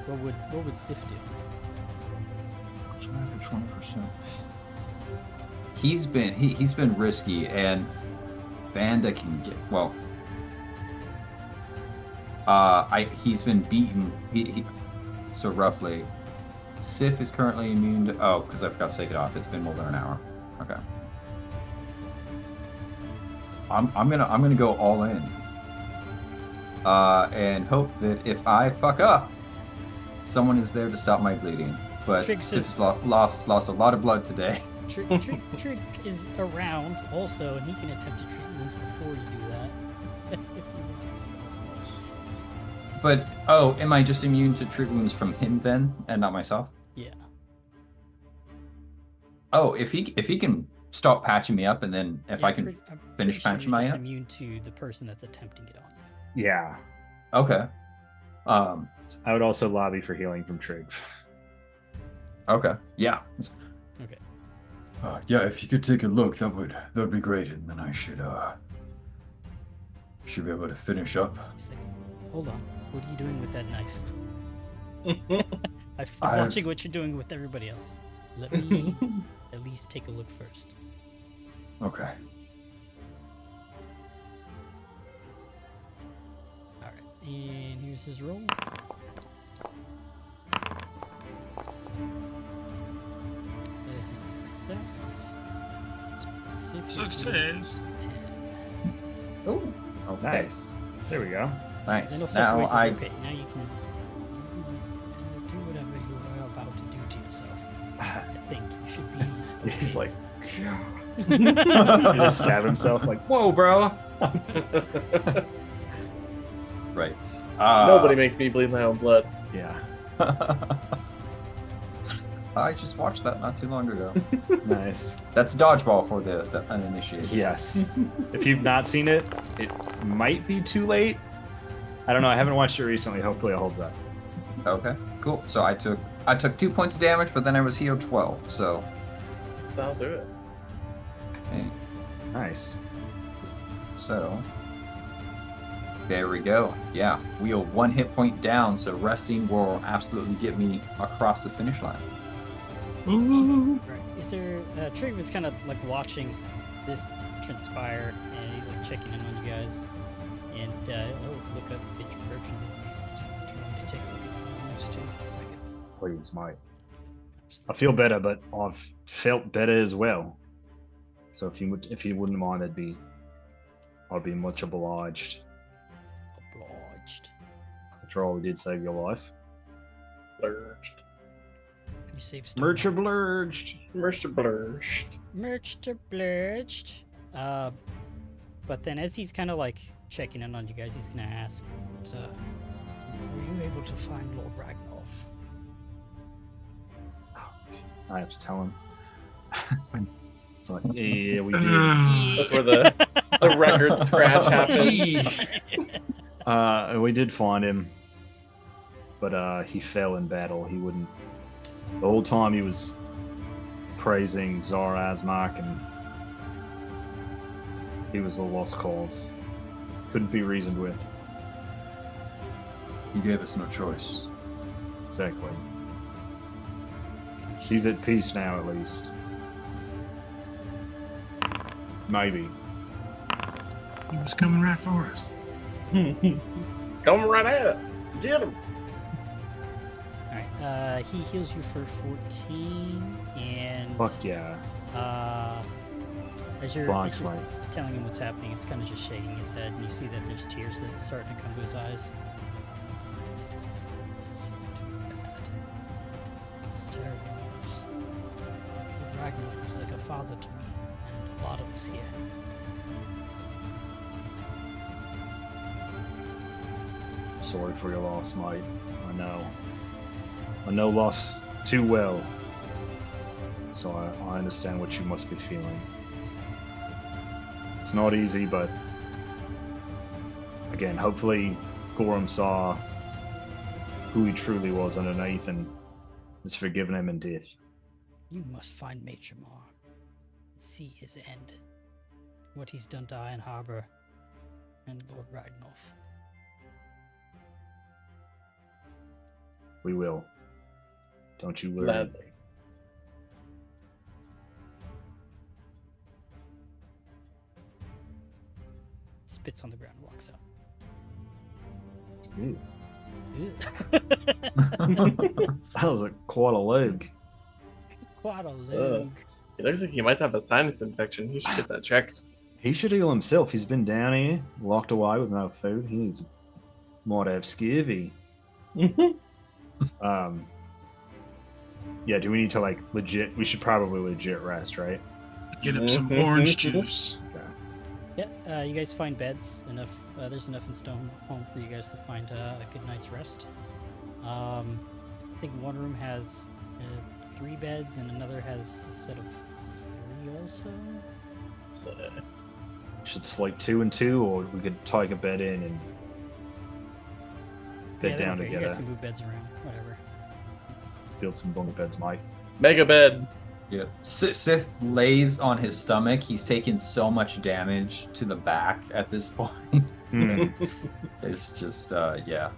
What would Sif do? It's only like a 20%. He's been risky, and Vanda can get he's been beaten. So roughly, Sif is currently immune to. Oh, because I forgot to take it off. It's been more than an hour. Okay. I'm gonna go all in. And hope that if I fuck up, someone is there to stop my bleeding. But Sif's lost a lot of blood today. Trick is around also, and he can attempt to treat wounds before you do that. If you want to also. But am I just immune to treat wounds from him then, and not myself? Yeah. Oh, if he can stop patching me up, and then if I can finish patching my up. Immune to the person that's attempting it on you. Yeah. Okay. Um. I would also lobby for healing from Trig. Okay. Yeah. Okay. Yeah. If you could take a look, that'd be great, and then I should be able to finish up. He's like, hold on. What are you doing with that knife? I'm I've- watching what you're doing with everybody else. Let me at least take a look first. Okay. Alright, and here's his roll. That is a success. Success. 10. Oh. Okay. Nice. There we go. Then he'll Nice. step Now away and says, I. okay, now you can do whatever you are about to do to yourself. I think you should be. He's okay. like, he just stab himself. Like, whoa, bro. Right. Nobody makes me bleed my own blood. Yeah. I just watched that not too long ago. Nice. That's dodgeball for the uninitiated. Yes. If you've not seen it, it might be too late. I don't know. I haven't watched it recently. Hopefully, it holds up. Okay. Cool. So I took 2 points of damage, but then I was healed 12. So. That'll do it. Okay. Nice. So. There we go. Yeah, we are 1 hit point down, so resting will absolutely get me across the finish line. Right. Is there Trig was kind of like watching this transpire, and he's like checking in on you guys, and look up at your merchants. Do you want me to take a look at those too? Please, Mike. I feel better, but I've felt better as well. So if you wouldn't mind, I'd be much obliged. Obliged. After all, we did save your life. Blurged. You save stuff. Merch oblurged. Blurged. Merch to blurged. But then as he's kind of like checking in on you guys, he's gonna ask, were you able to find Lord Ragnar? I have to tell him. It's like, yeah, we did. That's where the record scratch happens. We did find him, but he fell in battle. He wouldn't. The whole time he was praising Tsar Azmak, and he was a lost cause. Couldn't be reasoned with. He gave us no choice. Exactly. He's at peace now, at least. Maybe. He was coming right for us. Come right at us. Get him. Alright, he heals you for 14, and Fuck yeah. as you're Thanks, mate. telling him what's happening, he's kind of just shaking his head, and you see that there's tears that's starting to come to his eyes. It's too bad. It's terrible news. Ragnar was like a father to me, and a lot of us here. Sorry for your loss, mate. I know. I know loss too well. So I understand what you must be feeling. It's not easy, but again, hopefully Gorham saw who he truly was underneath and has forgiven him in death. You must find Matremar and see his end. What he's done to Iron Harbor and Lord Ragnar. We will. Don't you worry. Gladly. Spits on the ground and walks out. Ooh, Ew. that was quite a leg. Quite a load. It looks like he might have a sinus infection. He should get that checked. He should heal himself. He's been down here, locked away with no food. Might have scurvy. Yeah, do we need to like legit? We should probably legit rest, right? Get him some orange juice. Yeah, you guys find beds enough. There's enough in Stone Home for you guys to find a good night's rest. I think one room has 3 beds and another has a set of 3 also. So, Should sleep 2 and 2, or we could take a bed in and bed yeah, down okay. You guys together. can move beds around. Whatever. Let's build some bunk beds, Mike. Mega bed. Yeah. Sif lays on his stomach. He's taken so much damage to the back at this point. Hmm. It's just, yeah.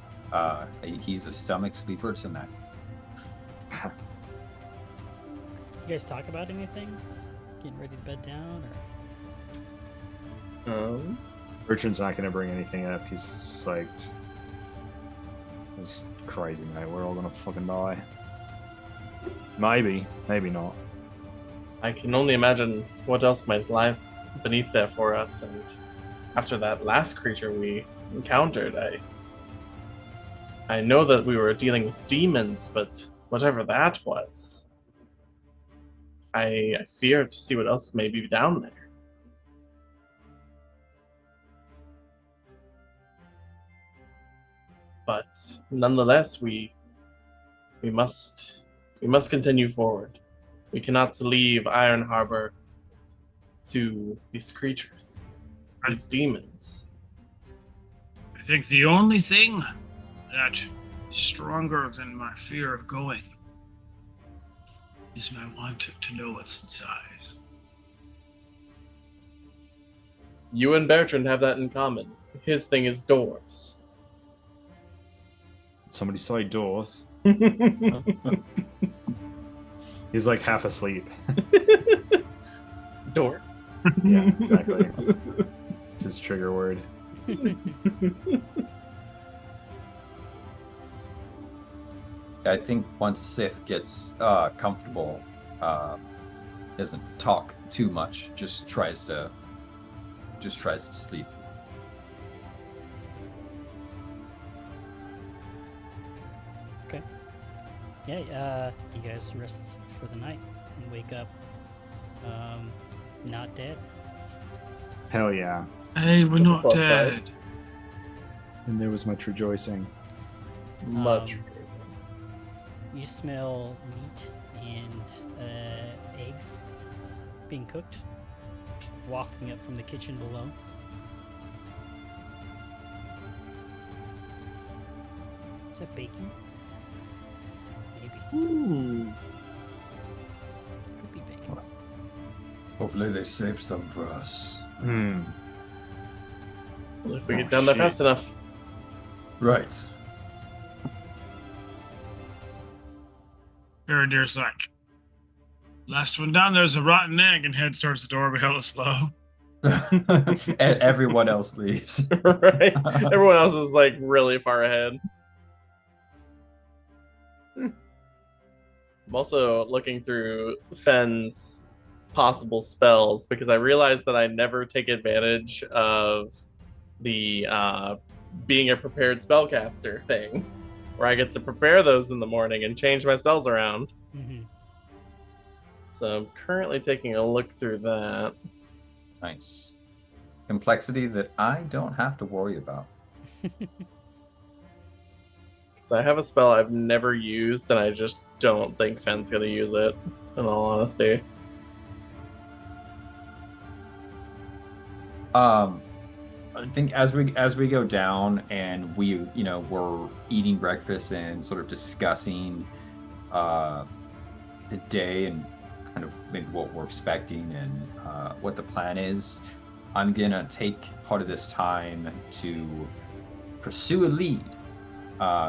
He's a stomach sleeper tonight. You guys talk about anything? Getting ready to bed down, or Bertrand's not going to bring anything up. He's just like, this is crazy, mate. We're all going to fucking die. Maybe not. I can only imagine what else might lie beneath there for us. And after that last creature we encountered, I know that we were dealing with demons, but whatever that was, I fear to see what else may be down there. But nonetheless, we must continue forward. We cannot leave Iron Harbor to these creatures, these demons. I think the only thing that is stronger than my fear of going is my want to know what's inside. You and Bertrand have that in common. His thing is doors. Somebody say doors. He's like half asleep. Door. Yeah, exactly. It's his trigger word. I think once Sif gets comfortable, doesn't talk too much, just tries to sleep. yeah, you guys rest for the night and wake up, not dead. Hell yeah. Hey, we're That's a not plus dead. size. And there was much rejoicing. Much Um, rejoicing. You smell meat and eggs being cooked, wafting up from the kitchen below. Is that bacon? Maybe. Ooh. Could be bacon. Hopefully they saved some for us. Hmm. If we Oh, get down there shit. fast enough. Right. Faradir's like, last one down there's a rotten egg, and heads towards the door, but hella slow. Everyone else leaves. Right? Everyone else is like really far ahead. I'm also looking through Fenn's possible spells because I realized that I never take advantage of the being a prepared spellcaster thing, where I get to prepare those in the morning and change my spells around. Mm-hmm. So I'm currently taking a look through that. Nice. Complexity that I don't have to worry about. So I have a spell I've never used, and I just don't think Fenn's gonna use it, in all honesty. I think as we go down and we're eating breakfast and sort of discussing the day and kind of maybe what we're expecting and what the plan is, I'm gonna take part of this time to pursue a lead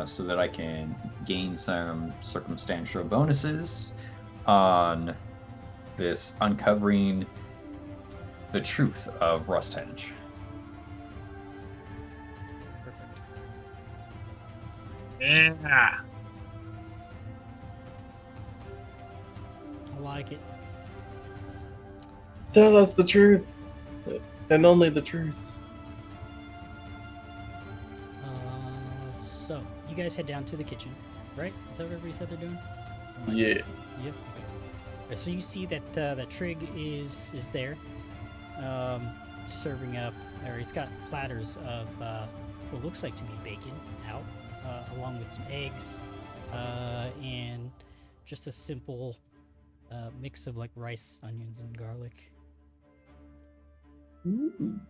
so that I can gain some circumstantial bonuses on this uncovering the truth of Rusthenge. Perfect. Yeah. I like it. Tell us the truth, and only the truth. So you guys head down to the kitchen, right? Is that what everybody said they're doing? Or am I Yeah. just- Yeah. Okay. So you see that that Trig is there, serving up, or he's got platters of what looks like to be bacon out, along with some eggs, and just a simple mix of like rice, onions, and garlic. Ooh.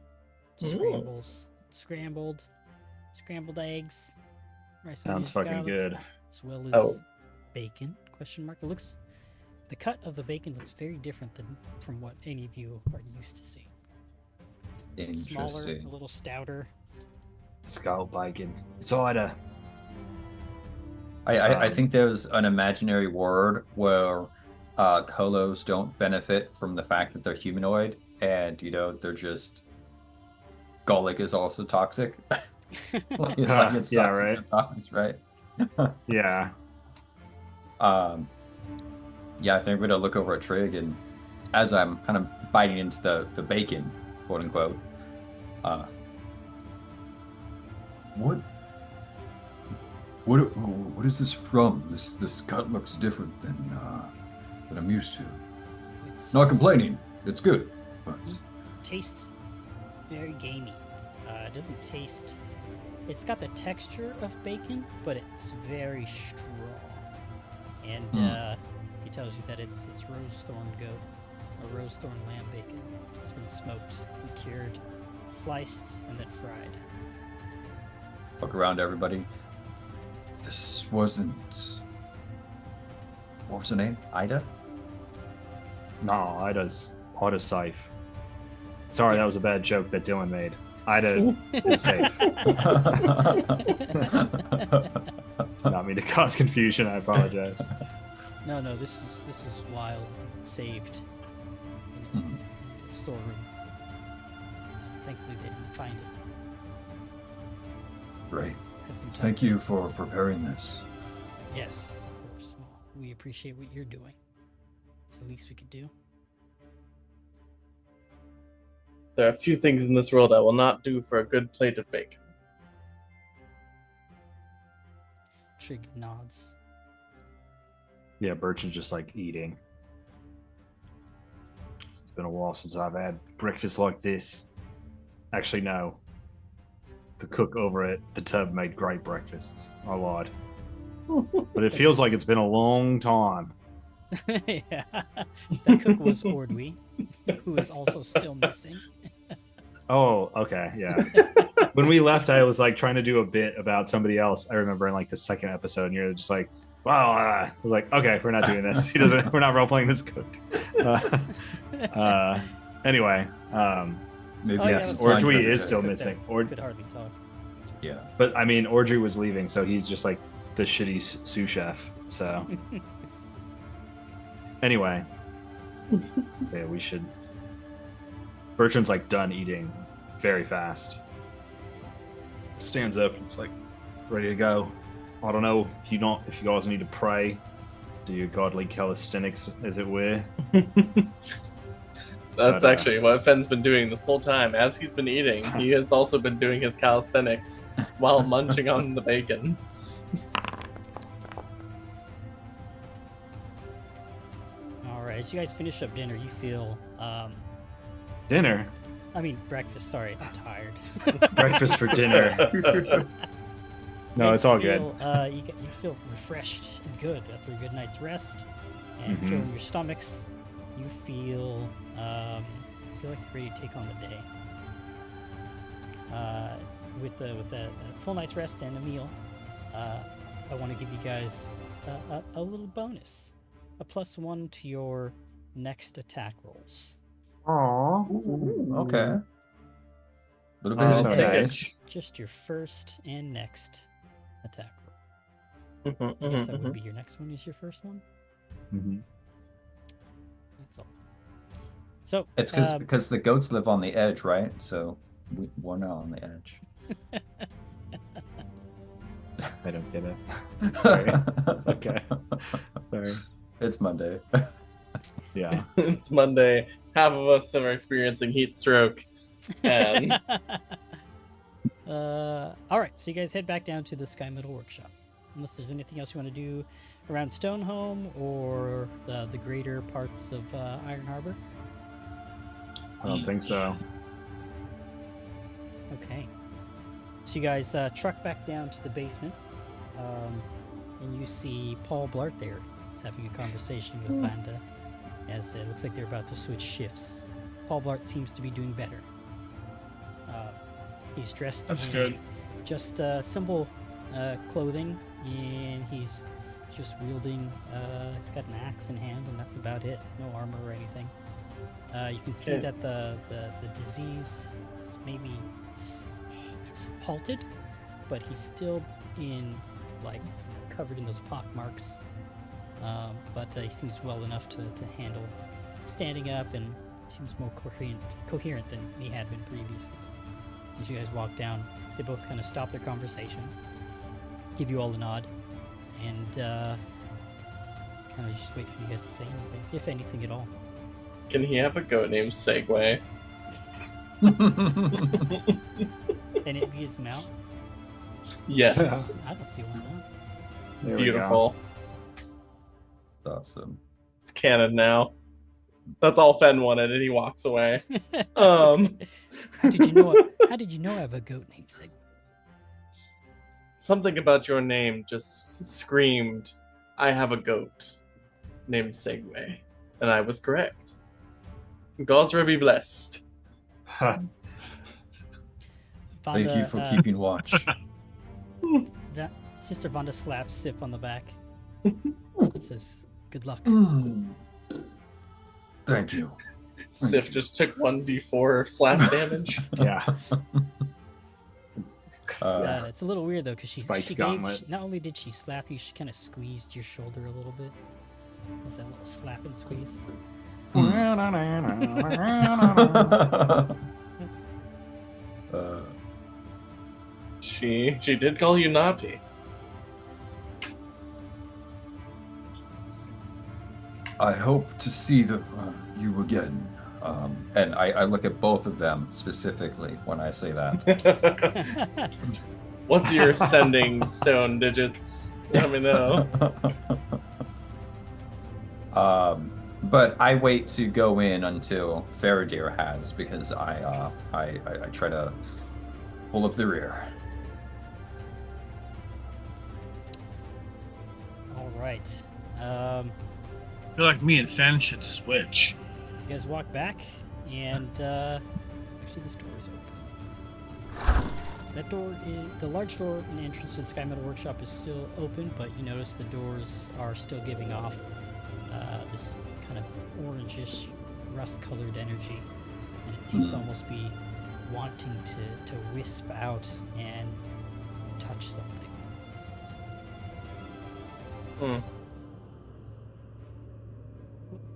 Scrambled eggs. rice, Sounds onions, fucking garlic, good. as well as Oh. bacon? Question mark. It looks, the cut of the bacon looks very different than from what any of you are used to seeing. It's smaller, a Interesting. little stouter. Skull bacon. Cider. I think there's an imaginary word where colos don't benefit from the fact that they're humanoid, and they're just garlic is also toxic. Like it's Yeah, toxic right. to dogs, right? Yeah. Yeah, I think we're gonna look over at Trig, and as I'm kind of biting into the bacon, quote unquote, what is this from? This cut looks different than I'm used to. It's Not complaining, it's good, but tastes very gamey. It doesn't taste. It's got the texture of bacon, but it's very strong. And he tells you that it's rose-thorn goat or rose-thorn lamb bacon. It's been smoked and cured, sliced, and then fried. look around everybody. This wasn't. What was her name? Ida? No, Ida's safe. Sorry, that was a bad joke that Dylan made. Ida is safe. Not mean to cause confusion. I apologize. No, this is wild, saved in the storeroom. Thankfully, they didn't find it. Great. Had some time. Thank you for preparing this. Yes, of course. Well, we appreciate what you're doing. It's the least we could do. There are a few things in this world I will not do for a good plate of bacon. Trig nods. Yeah, Bertrand's just like eating. It's been a while since I've had breakfast like this. Actually, no. The cook over at the tub made great breakfasts. I lied. But it feels like it's been a long time. Yeah, that cook was Ordwy, who is also still missing. Oh, okay, yeah. When we left, I was like trying to do a bit about somebody else. I remember in like the second episode, and you're just like, "Wow!" I was like, "Okay, we're not doing this. He doesn't. We're not role playing this cook." Anyway, Maybe Oh, yeah, yes, that's Ordry fine. is still Cook missing. that could hardly talk. Yeah. But I mean, Ordry was leaving, so he's just like the shitty sous chef. So anyway, yeah, we should. Bertrand's like done eating very fast. Stands up, it's like ready to go. I don't know if you guys need to pray, do your godly calisthenics, as it were. That's But, actually what Fenn's been doing this whole time. As he's been eating, he has also been doing his calisthenics while munching on the bacon. All right, as you guys finish up dinner, you feel, Dinner, breakfast. Sorry, I'm tired. breakfast for dinner. No, You it's all guys good. feel, you feel refreshed and good after a good night's rest, and Mhm. filling your stomachs. You feel like you're ready to take on the day. With a full night's rest and a meal, I want to give you guys a little bonus, a +1 to your next attack rolls. Aww. Okay. A little bit Oh, of okay. nice. Just your first and next attack roll. I guess that would be your next one. Is your first one? Mm-hmm. That's all. So It's because the goats live on the edge, right? So we're not on the edge. I don't get it. Sorry. It's okay. Sorry. It's Monday. Yeah. It's Monday. Half of us are experiencing heat stroke. And all right, so you guys head back down to the Sky Metal Workshop. Unless there's anything else you want to do around Stonehome or the greater parts of Iron Harbor. I don't think so. Okay. So you guys truck back down to the basement, and you see Paul Blart there. He's having a conversation with Landa, as it looks like they're about to switch shifts. Paul Blart seems to be doing better. He's dressed That's in good. just simple clothing, and he's just wielding. He's got an axe in hand, and that's about it. No armor or anything. You can see Okay. that the disease is maybe halted, but he's still covered in those pock marks. But he seems well enough to handle standing up, and seems more coherent than he had been previously. As you guys walk down, they both kind of stop their conversation, give you all a nod, and kind of just wait for you guys to say anything, if anything at all. Can he have a goat named Segway? And it be his mount? Yes. I don't see why not. There we go. Beautiful. Awesome. It's canon now. That's all Fen wanted, and he walks away. Um, How did you know I have a goat named Sig? Something about your name just screamed, I have a goat named Segway. And I was correct. Gosra be blessed. Thank you Vonda, for keeping watch. Sister Vonda slaps Sip on the back. It says, "Good luck." Thank you. Sif just took 1d4 slap damage. Yeah. It's a little weird though, because she Spiked gave. gauntlet. Not only did she slap you, she kind of squeezed your shoulder a little bit. Was that little slap and squeeze? She did call you naughty. I hope to see you again. And I look at both of them specifically when I say that. What's your sending stone digits? Let me know. But I wait to go in until Faradir has, because I try to pull up the rear. All right. I feel like me and Fen should switch. You guys walk back, and actually, this door is open. That door, the large door and entrance to the Sky Metal Workshop is still open, but you notice the doors are still giving off this kind of orangish, rust-colored energy, and it seems to almost be wanting to wisp out and touch something.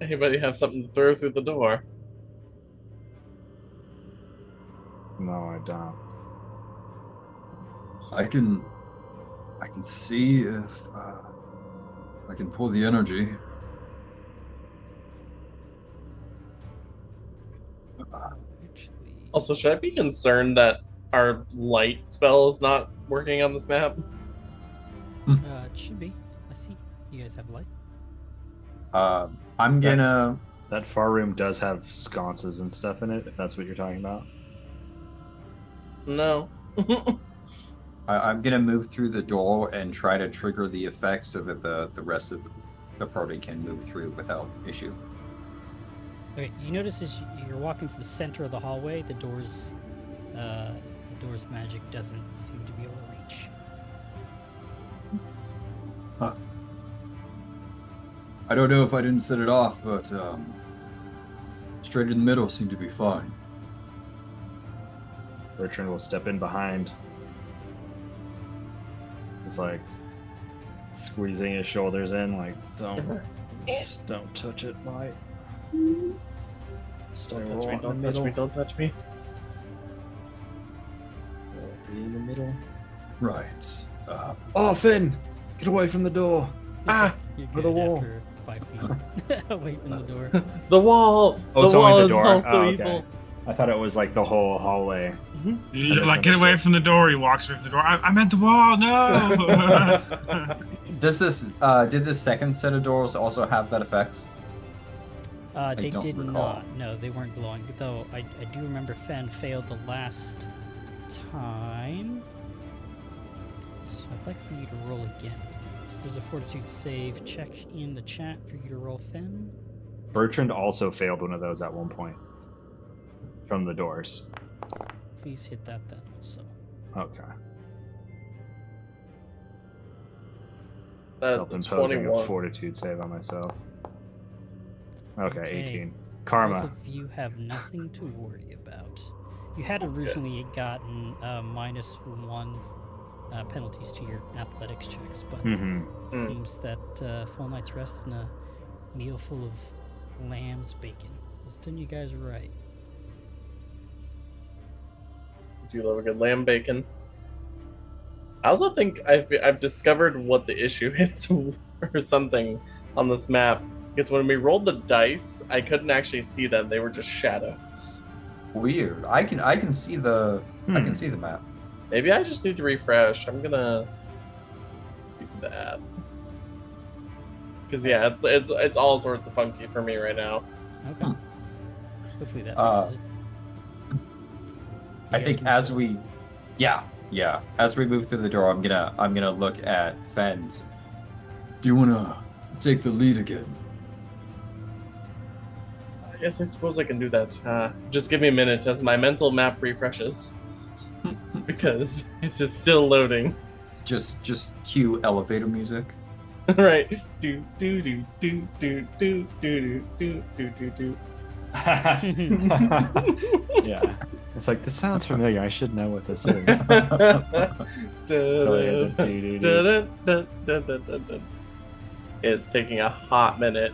Anybody have something to throw through the door? No, I don't. I can see if I can pull the energy. Actually, Also, should I be concerned that our light spell is not working on this map? it should be. I see. You guys have light. I'm gonna. That far room does have sconces and stuff in it, if that's what you're talking about. No. I'm gonna move through the door and try to trigger the effect so that the rest of the party can move through without issue. Okay, you notice as you're walking to the center of the hallway, the door's magic doesn't seem to be able to reach. I don't know if I didn't set it off, but straight in the middle seemed to be fine. Bertrand will step in behind. It's like squeezing his shoulders in, like, don't touch it, mate. Stay Don't touch me, right in the don't touch middle. me, don't touch me. Be in the middle. Right. Oh, Finn! Get away from the door! Ah! You're For the good wall. after 5 feet away from the door. The wall! Oh, The it's only wall the is door. also Oh, okay. evil. I thought it was like the whole hallway. You're like, get away from the door. He walks away from the door. I meant the wall. No. Does this did the second set of doors also have that effect? They don't did recall. not. No, they weren't glowing. Though I do remember Fen failed the last time. So I'd like for you to roll again. So there's a fortitude save. Check in the chat for you to roll, Fen. Bertrand also failed one of those at one point. From the doors. Please hit that then also. Okay. That's Self-imposing a 21. fortitude save on myself. Okay, Okay. 18. Both Karma. of you have nothing to worry about. You had That's good. originally gotten -1 penalties to your athletics checks, but Mm-hmm. it seems that Full Night's Rest and a meal full of lamb's bacon has done you guys right. Do love a good lamb bacon. I also think I've discovered what the issue is or something on this map. Because when we rolled the dice, I couldn't actually see them; they were just shadows. Weird. I can see the I can see the map. Maybe I just need to refresh. I'm gonna do that. Because yeah, it's all sorts of funky for me right now. Okay. Hopefully that fixes it. I You think guys as move we, yeah, as we move through the door, I'm gonna look at Fens. Do you wanna take the lead again? I suppose I can do that. Just give me a minute as my mental map refreshes. Because it's just still loading. Just cue elevator music. Right. Do do do do do do do do do do do. Yeah. It's like, this sounds familiar. I should know what this is. It's taking a hot minute.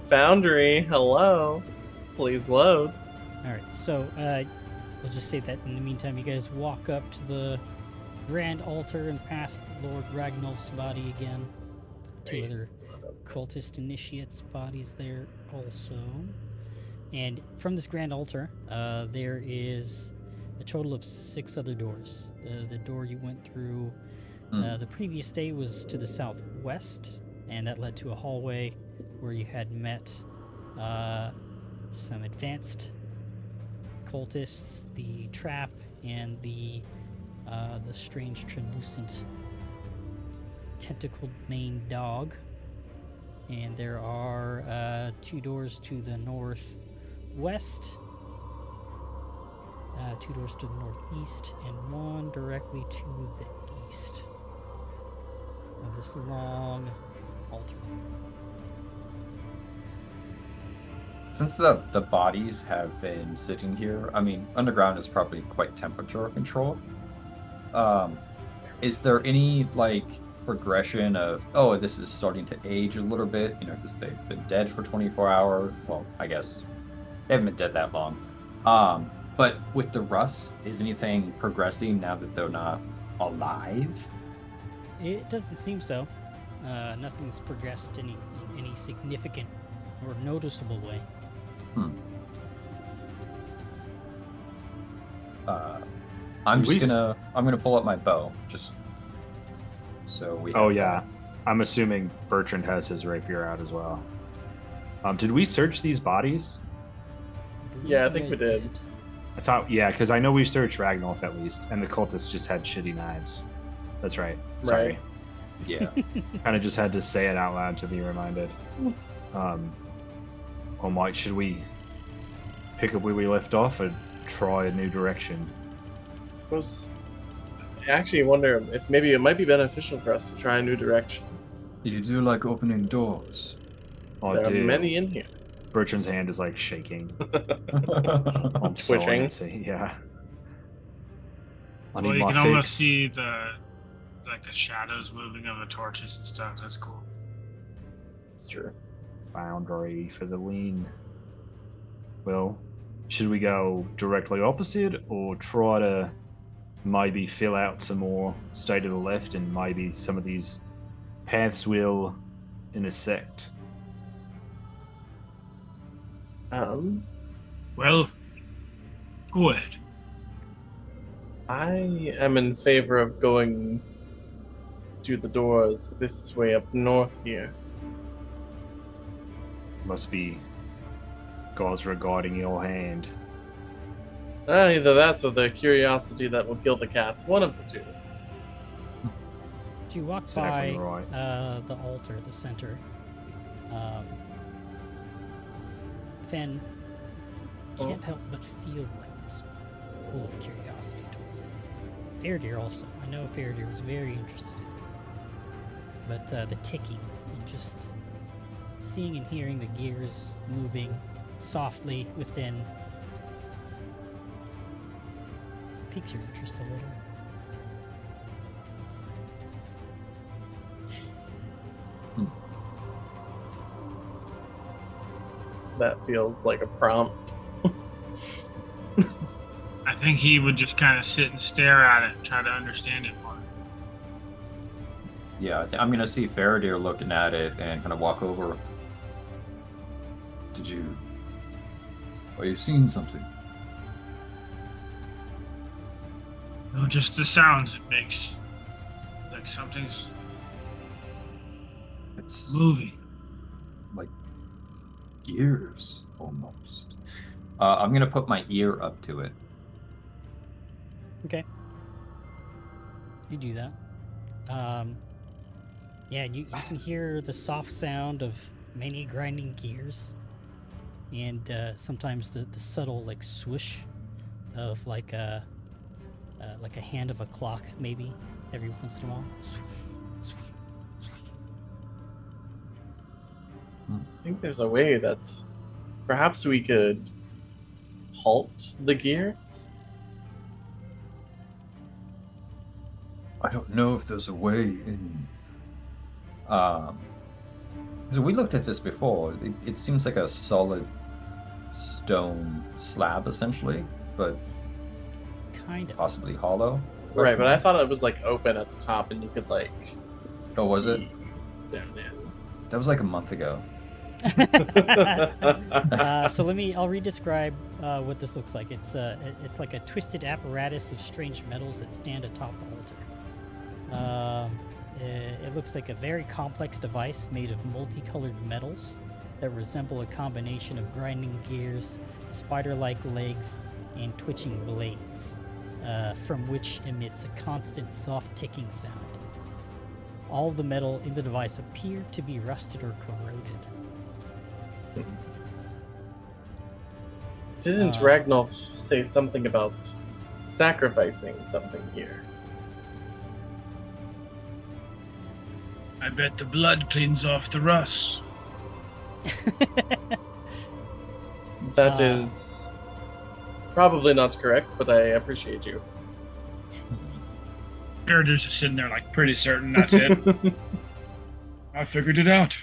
Foundry, hello. Please load. Alright, so we'll just say that in the meantime you guys walk up to the grand altar and past Lord Ragnolf's body again. Two other cultist initiates' bodies there also. And from this grand altar, there is a total of 6 other doors. The door you went through the previous day was to the southwest, and that led to a hallway where you had met some advanced cultists, the trap, and the strange translucent tentacled maned dog. And there are 2 doors to the northwest, 2 doors to the northeast, and 1 directly to the east of this long altar. Since the bodies have been sitting here, I mean, underground is probably quite temperature controlled. Is there any like progression of, oh, this is starting to age a little bit, because they've been dead for 24 hours? Well, I guess they haven't been dead that long. But with the rust, is anything progressing now that they're not alive? It doesn't seem so. Nothing's progressed in any significant or noticeable way. I'm gonna pull up my bow, just so we. Oh yeah, I'm assuming Bertrand has his rapier out as well. Did we search these bodies? Yeah, I think we did. I thought, yeah, because I know we searched Ragnolf at least, and the cultists just had shitty knives. That's right. Sorry. Right. Yeah. Kind of just had to say it out loud to be reminded. Mike, should we pick up where we left off or try a new direction? I suppose. I actually wonder if maybe it might be beneficial for us to try a new direction. You do like opening doors. Oh, There are dude. many in here. Bertrand's hand is like shaking. I'm Twitching. Yeah. I Well, need you my can fix. almost see the shadows moving of the torches and stuff. That's cool. It's true. Foundry for the win. Well, should we go directly opposite or try to maybe fill out some more, stay to the left, and maybe some of these paths will intersect? Well, go ahead. I am in favor of going to the doors this way up north here. Must be Gosra guiding your hand. Either that or the curiosity that will kill the cats. One of the two. As you walk Exactly by right. the altar, the center, Fen can't help but feel like this pull of curiosity towards it. Faradir also. I know Faradir was very interested in it. but the ticking and just seeing and hearing the gears moving softly within piques your interest a little. That feels like a prompt. I think he would just kind of sit and stare at it and try to understand it more. Yeah, I'm gonna see Faraday looking at it and kind of walk over. Are you seeing something? No, just the sounds it makes. Like something's It's moving. like gears, almost. I'm gonna put my ear up to it. Okay. You do that. Yeah, you can hear the soft sound of many grinding gears, and sometimes the subtle like swoosh of like a hand of a clock, maybe every once in a while. Swoosh, swoosh, swoosh. I think there's a way that perhaps we could halt the gears. I don't know if there's a way in. So we looked at this before. It seems like a solid stone slab, essentially, but Kind of. possibly hollow. Right, but I thought it was like open at the top and you could like. Oh, was it? see down there. That was like a month ago. So I'll re-describe what this looks like. It's like a twisted apparatus of strange metals that stand atop the altar. It looks like a very complex device made of multicolored metals that resemble a combination of grinding gears, spider-like legs, and twitching blades, from which emits a constant soft ticking sound. All the metal in the device appear to be rusted or corroded. Didn't Ragnolf say something about sacrificing something here? I bet the blood cleans off the rust. That is probably not correct, but I appreciate you. Girder's just sitting there like pretty certain that's it. I figured it out.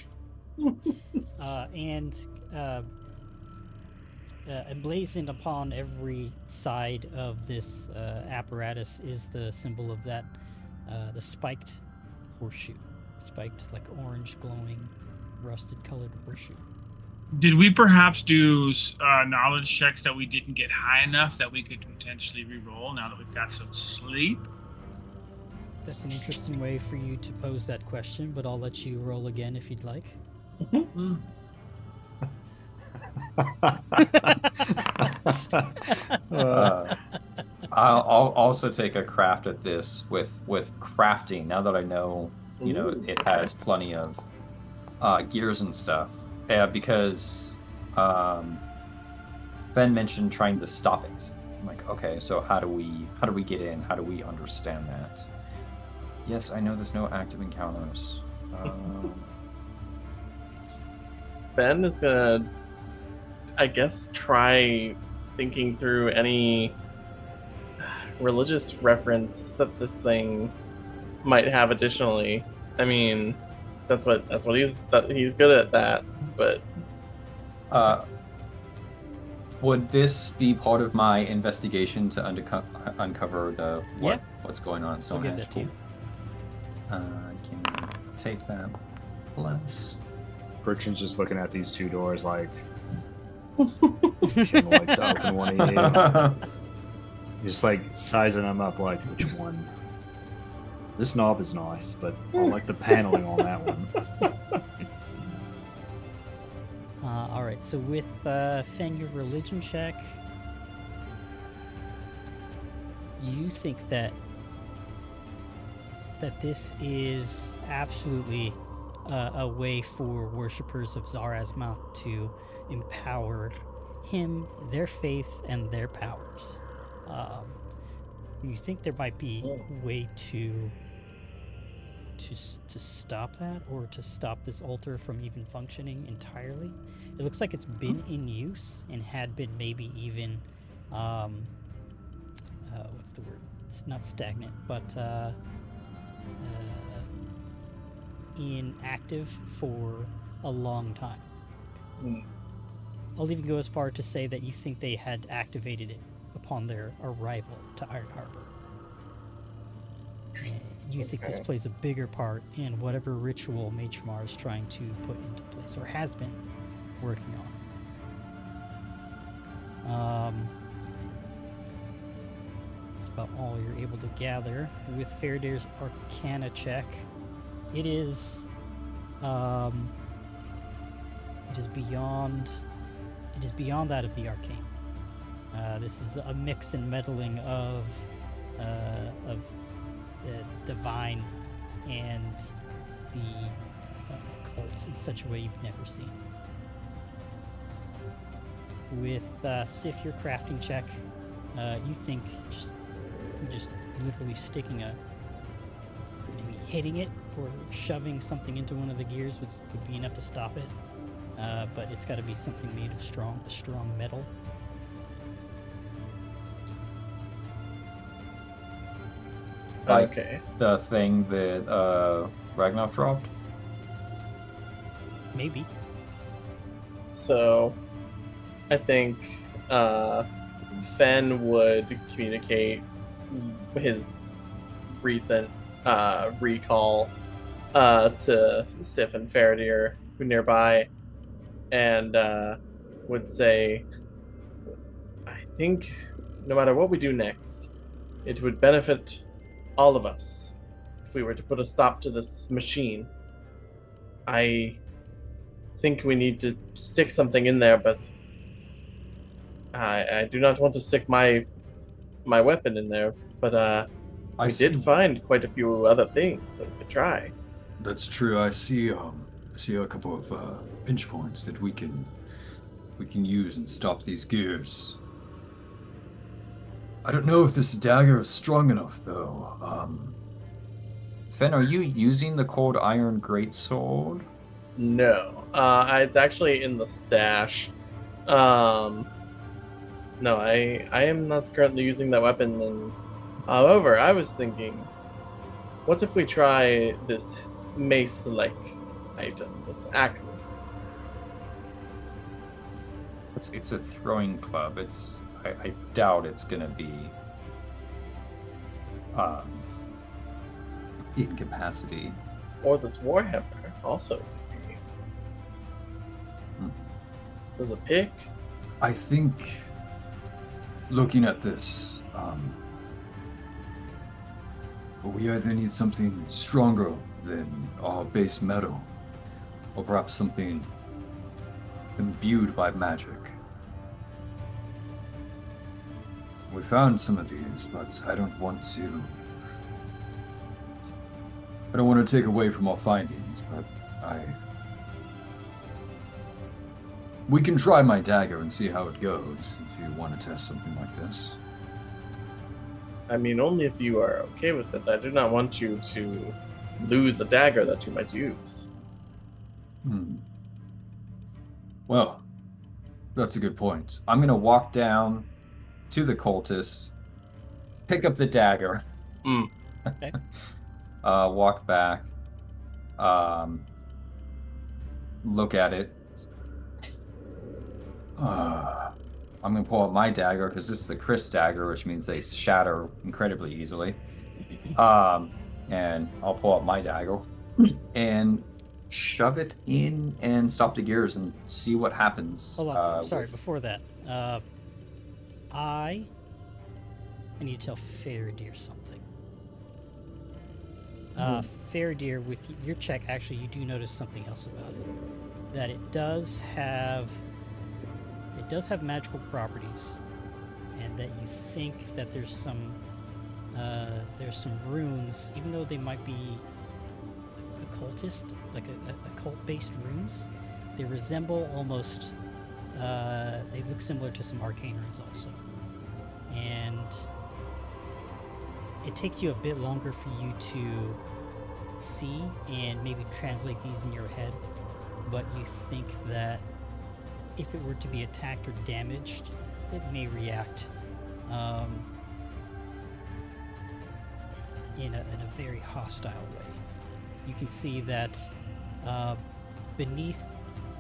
Emblazoned upon every side of this apparatus is the symbol of that, the spiked horseshoe. Spiked, like orange, glowing, rusted colored horseshoe. Did we perhaps do knowledge checks that we didn't get high enough that we could potentially re-roll now that we've got some sleep? That's an interesting way for you to pose that question, but I'll let you roll again if you'd like. I'll also take a craft at this with crafting. Now that I know, it has plenty of gears and stuff. Yeah, because Ben mentioned trying to stop it. I'm like, okay, so how do we get in? How do we understand that? Yes, I know there's no active encounters. Ben is gonna, I guess, try thinking through any religious reference that this thing might have additionally. I mean, that's what he's good at that. But would this be part of my investigation to uncover what's going on at I'll give Stonehenge? that to you. I can take that plus. Bertrand's just looking at these two doors like, which one likes to open one of you? Just like sizing them up, like which one? This knob is nice, but I like the paneling on that one. All right, so with Fen, your religion check, you think that this is absolutely a way for worshippers of Zarazmouth to empower him, their faith, and their powers. You think there might be a way to to stop that, or to stop this altar from even functioning entirely. It looks like it's been in use and had been maybe even what's the word? It's not stagnant, but inactive for a long time. I'll even go as far to say that you think they had activated it upon their arrival to Iron Harbor. You think this plays a bigger part in whatever ritual Mage Shamar is trying to put into place, or has been working on. That's about all you're able to gather. With Faradir's Arcana check, it is beyond that of the arcane. This is a mix and meddling of divine and the occult in such a way you've never seen. With Sif, your crafting check, you think just literally sticking maybe hitting it or shoving something into one of the gears would be enough to stop it. But it's got to be something made of strong metal. Like Okay. the thing that Ragnar dropped? Maybe. So, I think Fen would communicate his recent recall to Sif and Faradir, who nearby, and would say, I think no matter what we do next, it would benefit all of us if we were to put a stop to this machine. I think we need to stick something in there, but I do not want to stick my weapon in there. But we did find quite a few other things that we could try. That's true. I see a couple of pinch points that we can use and stop these gears. I don't know if this dagger is strong enough, though. Fen, are you using the cold iron greatsword? No, it's actually in the stash. No, I am not currently using that weapon. And however, I was thinking, what if we try this mace-like item, this Ackless? It's a throwing club. I doubt it's gonna be incapacity. Or this Warhammer also could be. There's a pick. I think, looking at this, we either need something stronger than our base metal, or perhaps something imbued by magic. We found some of these, but I don't want to take away from our findings, but we can try my dagger and see how it goes if you want to test something like this. I mean, only if you are okay with it. I do not want you to lose a dagger that you might use. Well, that's a good point. I'm gonna walk down to the cultist, pick up the dagger, Okay. walk back, look at it. I'm gonna pull out my dagger because this is the Chris dagger, which means they shatter incredibly easily. And I'll pull out my dagger and shove it in and stop the gears and see what happens. Hold on. Sorry, before that. I need to tell Faradir something. Faradir, with your check, actually, you do notice something else about it. That it does have magical properties, and that you think that there's some runes, even though they might be occultist, like occult-based runes. They resemble almost. They look similar to some arcane runes also, and it takes you a bit longer for you to see and maybe translate these in your head, but you think that if it were to be attacked or damaged, it may react in a very hostile way. You can see that beneath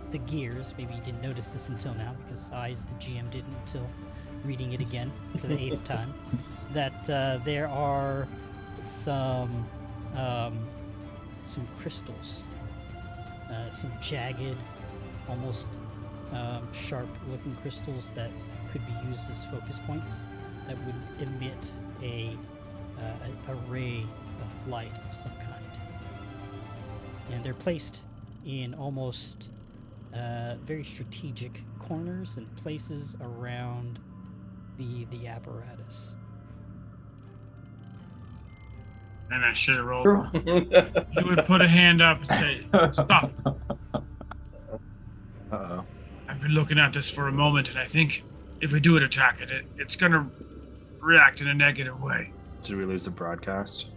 the gears, maybe you didn't notice this until now because I, as the GM, didn't until reading it again for the 8th time, that there are some crystals, some jagged, almost sharp-looking crystals that could be used as focus points that would emit a ray of light of some kind. And they're placed in almost very strategic corners and places around the apparatus. And I should have rolled. He would put a hand up and say, "Stop." Uh-oh. I've been looking at this for a moment, and I think if we do attack it, it's going to react in a negative way. Did we lose the broadcast?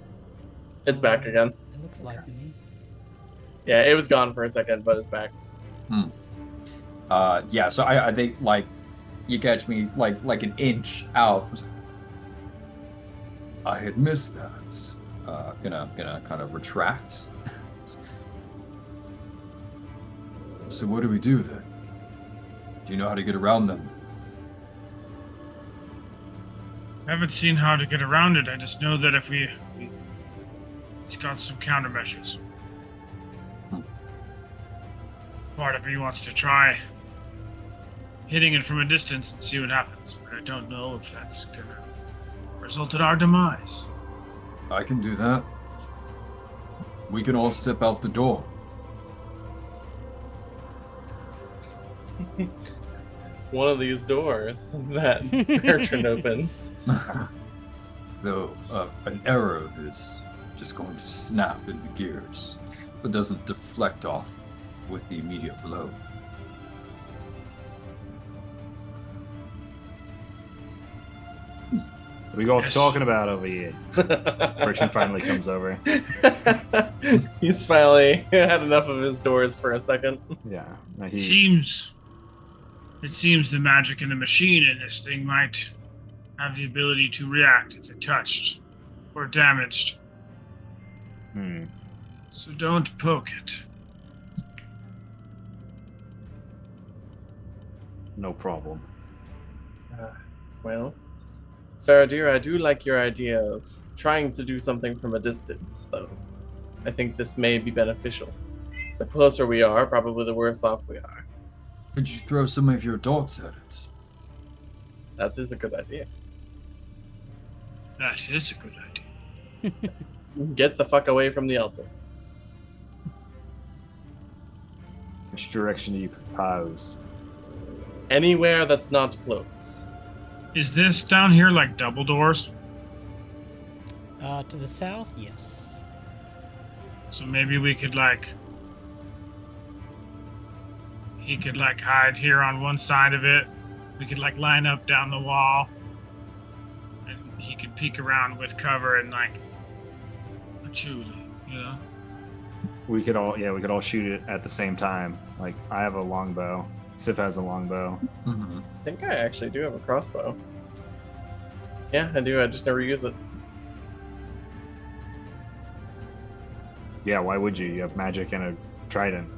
It's back again. It looks like to me. Yeah, it was gone for a second, but it's back. Yeah, so I think, like, you catch me, like an inch out. I had missed that. Gonna kind of retract. So what do we do then? Do you know how to get around them? I haven't seen how to get around it. I just know that if it's got some countermeasures. Part of me wants to try hitting it from a distance and see what happens, but I don't know if that's gonna result in our demise. I can do that. We can all step out the door. One of these doors that Bertrand opens. Though an arrow is just going to snap in the gears, but doesn't deflect off with the immediate blow. What are you guys Yes. talking about over here? Bertrand finally comes over. He's finally had enough of his doors for a second. Yeah. no, It seems the magic in the machine in this thing might have the ability to react if it touched or damaged. So don't poke it. No problem. Well, Faradir, I do like your idea of trying to do something from a distance, though. I think this may be beneficial. The closer we are, probably the worse off we are. Could you throw some of your darts at it? That is a good idea. That is a good idea. Get the fuck away from the altar. Which direction do you propose? Anywhere that's not close. Is this down here like double doors? To the south, yes. So maybe we could he could hide here on one side of it. We could line up down the wall, and he could peek around with cover and patchouli, you know. We could all shoot it at the same time. Like, I have a longbow. Sif has a longbow. Mm-hmm. I think I actually do have a crossbow. Yeah, I do. I just never use it. Yeah, why would you? You have magic and a trident.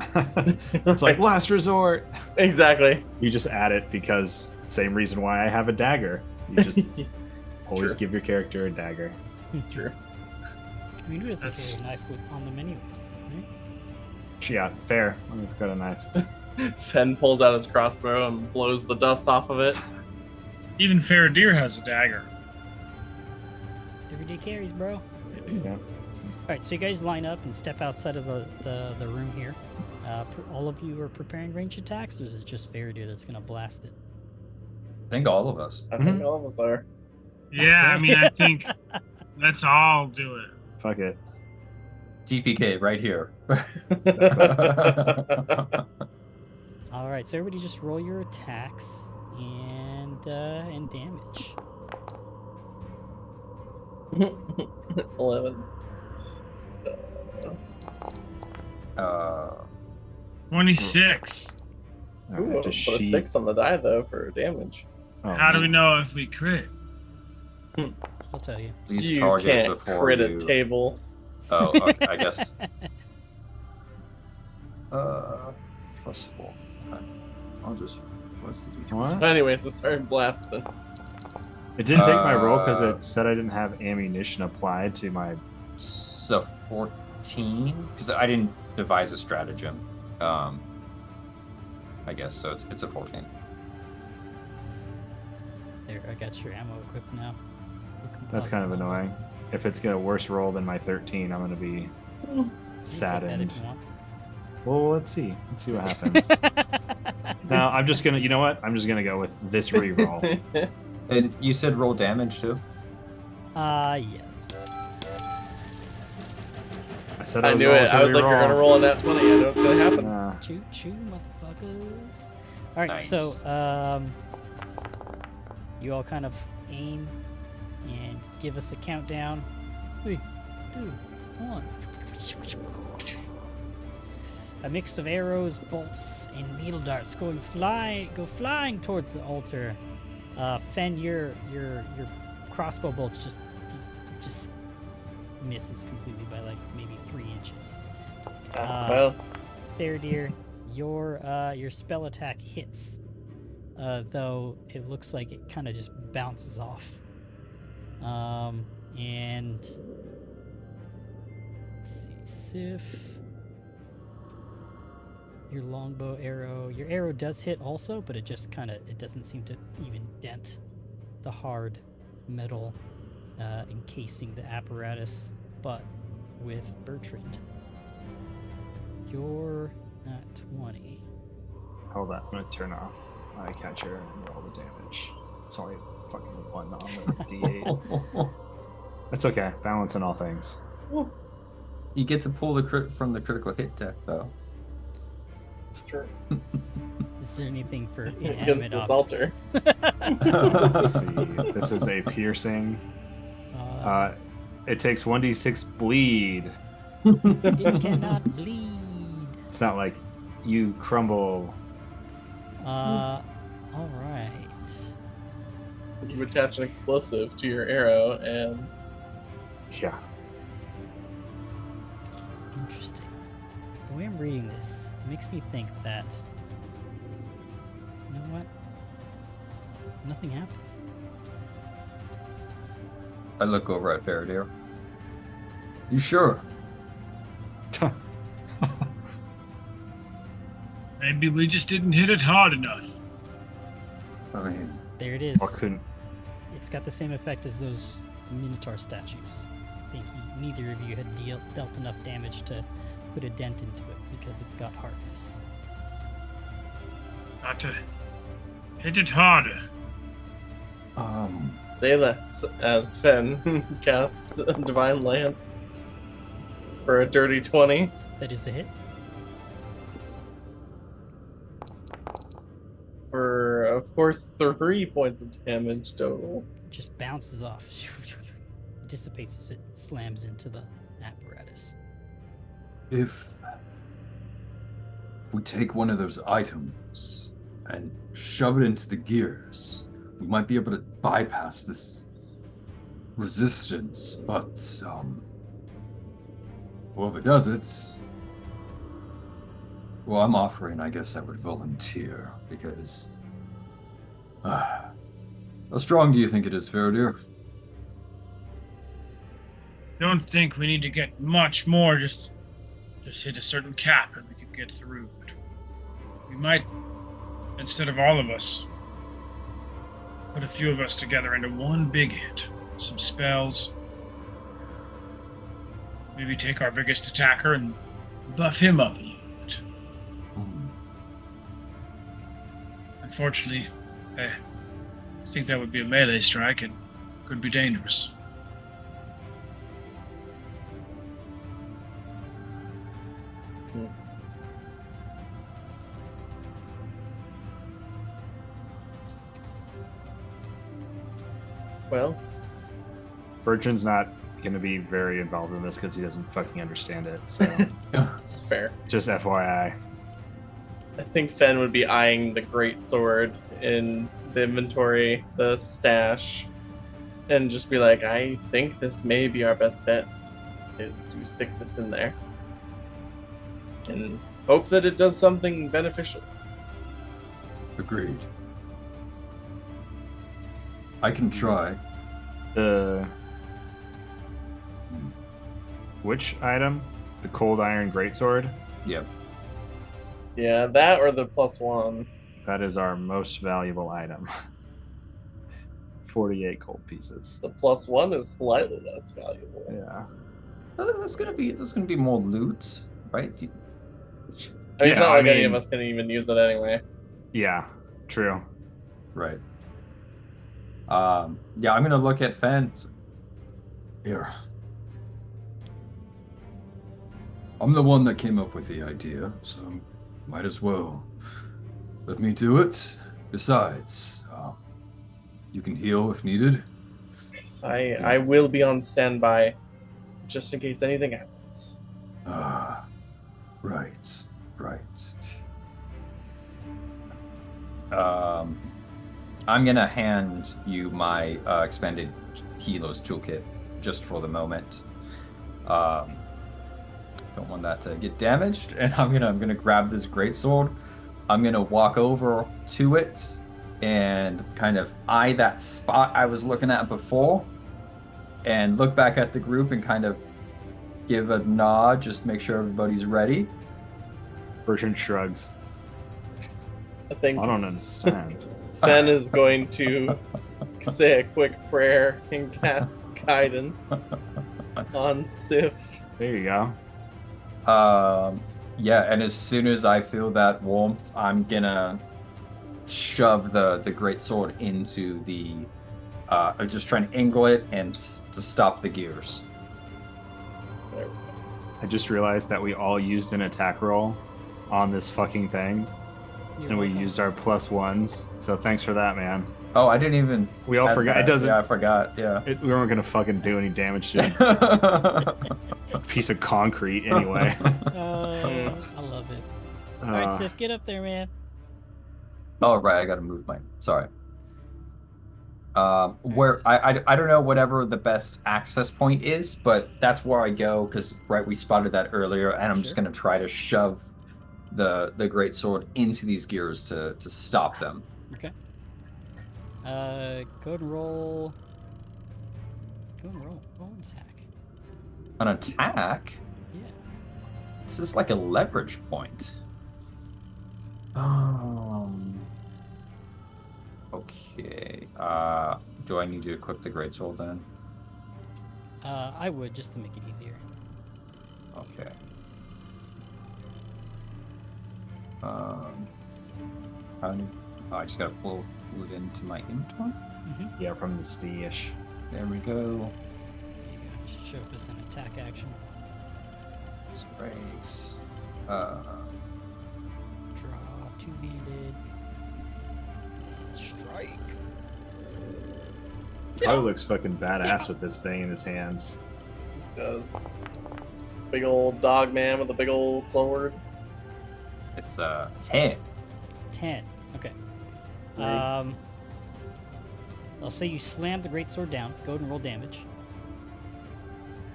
It's like last resort. Exactly. You just add it because same reason why I have a dagger. You just It's always true. give your character a dagger. It's true. I mean, who doesn't That's- carry a knife on them anyways, right? Yeah, fair. I've got a knife. Fen pulls out his crossbow and blows the dust off of it. Even Faradir has a dagger. Everyday carries, bro. Yeah. Alright, so you guys line up and step outside of the room here. All of you are preparing range attacks, or is it just Faradir that's going to blast it? I think all of us. I think all of us are. Yeah, I mean, I think let's all do it. Fuck it. TPK right here. Alright, so everybody just roll your attacks and damage. 11. Uh, 26. I Ooh, have to put a sheet. 6 on the die though for damage. Oh, How do we man. know if we crit? I'll tell you. please You target can't before crit you. a table. Oh, okay, I guess. +4. Okay. I'll just. What's the details? What? So anyways, it started blasting. It didn't take my roll because Uh, it said I didn't have ammunition applied to my. So 14, because I didn't devise a stratagem. I guess so. It's a 14. There, I got your ammo equipped now. The That's kind of composite ammo. annoying. If it's got a worse roll than my 13, I'm gonna be You can take that saddened. if you want. Well, let's see. Let's see what happens. Now, I'm just gonna. You know what? I'm just gonna go with this reroll. And you said roll damage too? Yeah. That's right. I said I was knew going it. with I the was like, you're gonna reroll. roll a nat 20. I know it's gonna happen. Choo choo, motherfuckers. All right, Nice. so you all kind of aim and give us a countdown. 3, 2, 1. A mix of arrows, bolts, and needle darts go flying towards the altar. Fen, your crossbow bolts just misses completely by like maybe 3 inches. Well, Theradir, your spell attack hits, though it looks like it kind of just bounces off. And let's see, Sif, your longbow arrow, your arrow does hit also, but it just it doesn't seem to even dent the hard metal encasing the apparatus. But with Bertrand, you're not 20. Hold on. I'm gonna turn off my catcher and roll the damage. It's only fucking 1 on the D8. That's okay. Balance in all things. You get to pull the crit from the critical hit deck, though. it's true. Is there anything for Against inanimate this objects? Let's see. This is a piercing. Uh, It takes 1d6 bleed. it cannot bleed. It's not like you crumble. All right. You attach an explosive to your arrow, and Yeah. Interesting. The way I'm reading this makes me think that, you know what? Nothing happens. I look over at Faraday. You sure? Maybe we just didn't hit it hard enough. I mean, There it is. Or couldn't. It's got the same effect as those Minotaur statues. I think neither of you had dealt enough damage to put a dent into it because it's got hardness. Got to hit it harder. say this as Fen casts Divine Lance for a dirty 20. That is a hit. For, of course, 3 points of damage total. Just bounces off. Dissipates as it slams into the apparatus. If we take one of those items and shove it into the gears, we might be able to bypass this resistance, but whoever does it, well, I'm offering, I guess I would volunteer, because how strong do you think it is, Faradir? Don't think we need to get much more, just hit a certain cap and we could get through. But we might, instead of all of us, put a few of us together into one big hit. Some spells. Maybe take our biggest attacker and buff him up a little bit. Unfortunately, I think that would be a melee strike and could be dangerous. Well, Bertrand's not going to be very involved in this because he doesn't fucking understand it. So It's fair. Just FYI. I think Fen would be eyeing the great sword in the inventory, the stash, and just be like, I think this may be our best bet, is to stick this in there. And hope that it does something beneficial. Agreed. I can try. Which item? The cold iron greatsword? Yep. Yeah, that or the +1. That is our most valuable item. 48 gold pieces. The +1 is slightly less valuable. Yeah. There's gonna be more loot, right? I mean, it's Yeah, not I like any of mean- us can even use it anyway. Yeah, true. Right. Yeah, I'm gonna look at Fen. Here. I'm the one that came up with the idea, so might as well let me do it. Besides, you can heal if needed. Yes, I will be on standby just in case anything happens. Ah, right. I'm gonna hand you my expanded Helos toolkit just for the moment. Don't want that to get damaged, and I'm gonna grab this greatsword. I'm gonna walk over to it and kind of eye that spot I was looking at before, and look back at the group and kind of give a nod, just make sure everybody's ready. Bertrand shrugs. I think I don't understand. Fen is going to say a quick prayer and cast guidance on Sif. There you go. Yeah, and as soon as I feel that warmth, I'm gonna shove the greatsword into the I'm just trying to angle it and to stop the gears. There we go. I just realized that we all used an attack roll on this fucking thing, and we used our +1s. So thanks for that, man. Oh, I didn't even. We all add forgot. that. It doesn't. Yeah, I forgot. Yeah. We weren't gonna fucking do any damage to a piece of concrete anyway. I love it. All right, Sif, get up there, man. Oh, right. I gotta move my. Sorry. Where I don't know whatever the best access point is, but that's where I go because we spotted that earlier, and I'm just gonna try to shove the greatsword into these gears to stop them. Okay. Go and roll. Roll an attack. An attack? Yeah. This is like a leverage point. Okay. Do I need to equip the greatsword then? I would just to make it easier. Okay. I just gotta pull it into my inventory. Yeah, from the Steesh. There we go. There you go. Just show up as an attack action. Sprays. Draw two-handed. Strike. Probably looks fucking badass with this thing in his hands. It does. Big old dog man with a big old sword. It's 10. 10. Okay. Right. I'll say you slam the greatsword down. Go ahead and roll damage.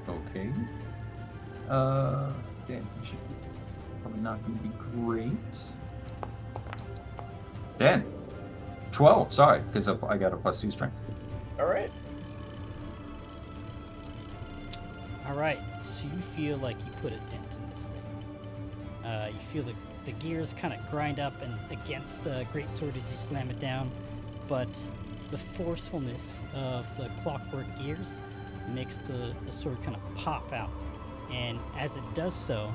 Okay. Damage. Probably not gonna be great. 10. 12, sorry, because I got a +2 strength. All right. All right. So you feel like you put a dent in this thing. You feel the gears kind of grind up and against the greatsword as you slam it down, but the forcefulness of the clockwork gears makes the sword kind of pop out. And as it does so,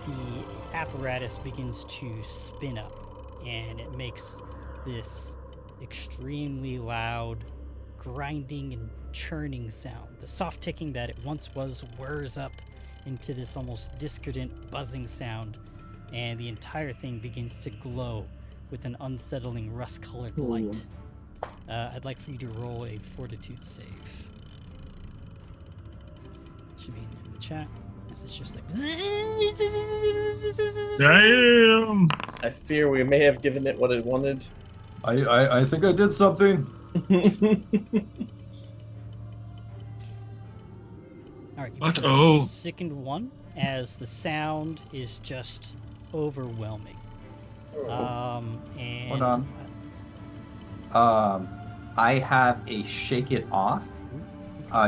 the apparatus begins to spin up, and it makes this extremely loud grinding and churning sound. The soft ticking that it once was whirs up into this almost discordant buzzing sound, and the entire thing begins to glow with an unsettling rust-colored light. I'd like for you to roll a fortitude save. Should be in the chat. seconds. It's just like. Damn. I fear we may have given it what it wanted. I think I did something. All right, you What? become Oh. sickened one as the sound is just overwhelming. And Hold on. I have a shake it off.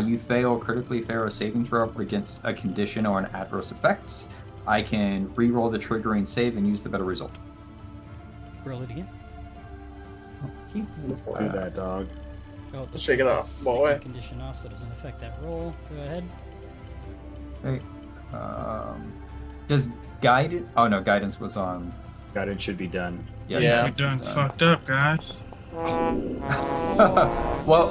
You fail critically fail a saving throw against a condition or an adverse effect. I can re-roll the triggering save and use the better result. roll it again. Do that, dog. Oh, let's Shake it take the off. second Boy. condition off so it doesn't affect that roll. Go ahead. Okay. Does guidance? Oh no, guidance was on. Guidance should be done. Yeah. We're done fucked up, guys. Well,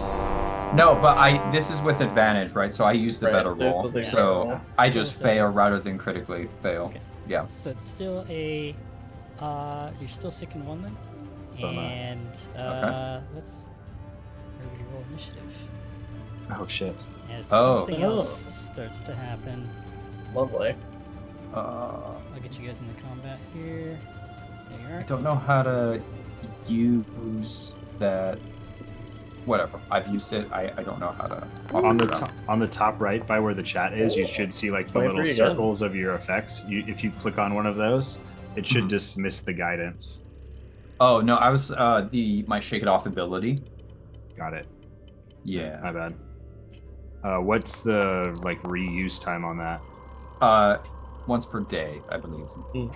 no, but this is with advantage, right? So I use the Right, better so it's roll. still the So better roll. I Still just with advantage. fail rather than critically fail. Okay. Yeah. So it's still a. You're still sickened one then. So am I. And let's. Everybody roll initiative. Oh shit. As Oh. something Oh. else starts to happen. Lovely. I'll get you guys in the combat here. There you I are. don't know how to use that. Whatever. I've used it. I don't know how to. On the top right by where the chat is, you should see like the little 23 again. circles of your effects. If you click on one of those, it should Mhm. dismiss the guidance. Oh no, I was my shake it off ability. Got it. Yeah. My bad. What's the like reuse time on that? Once per day, I believe. Mm.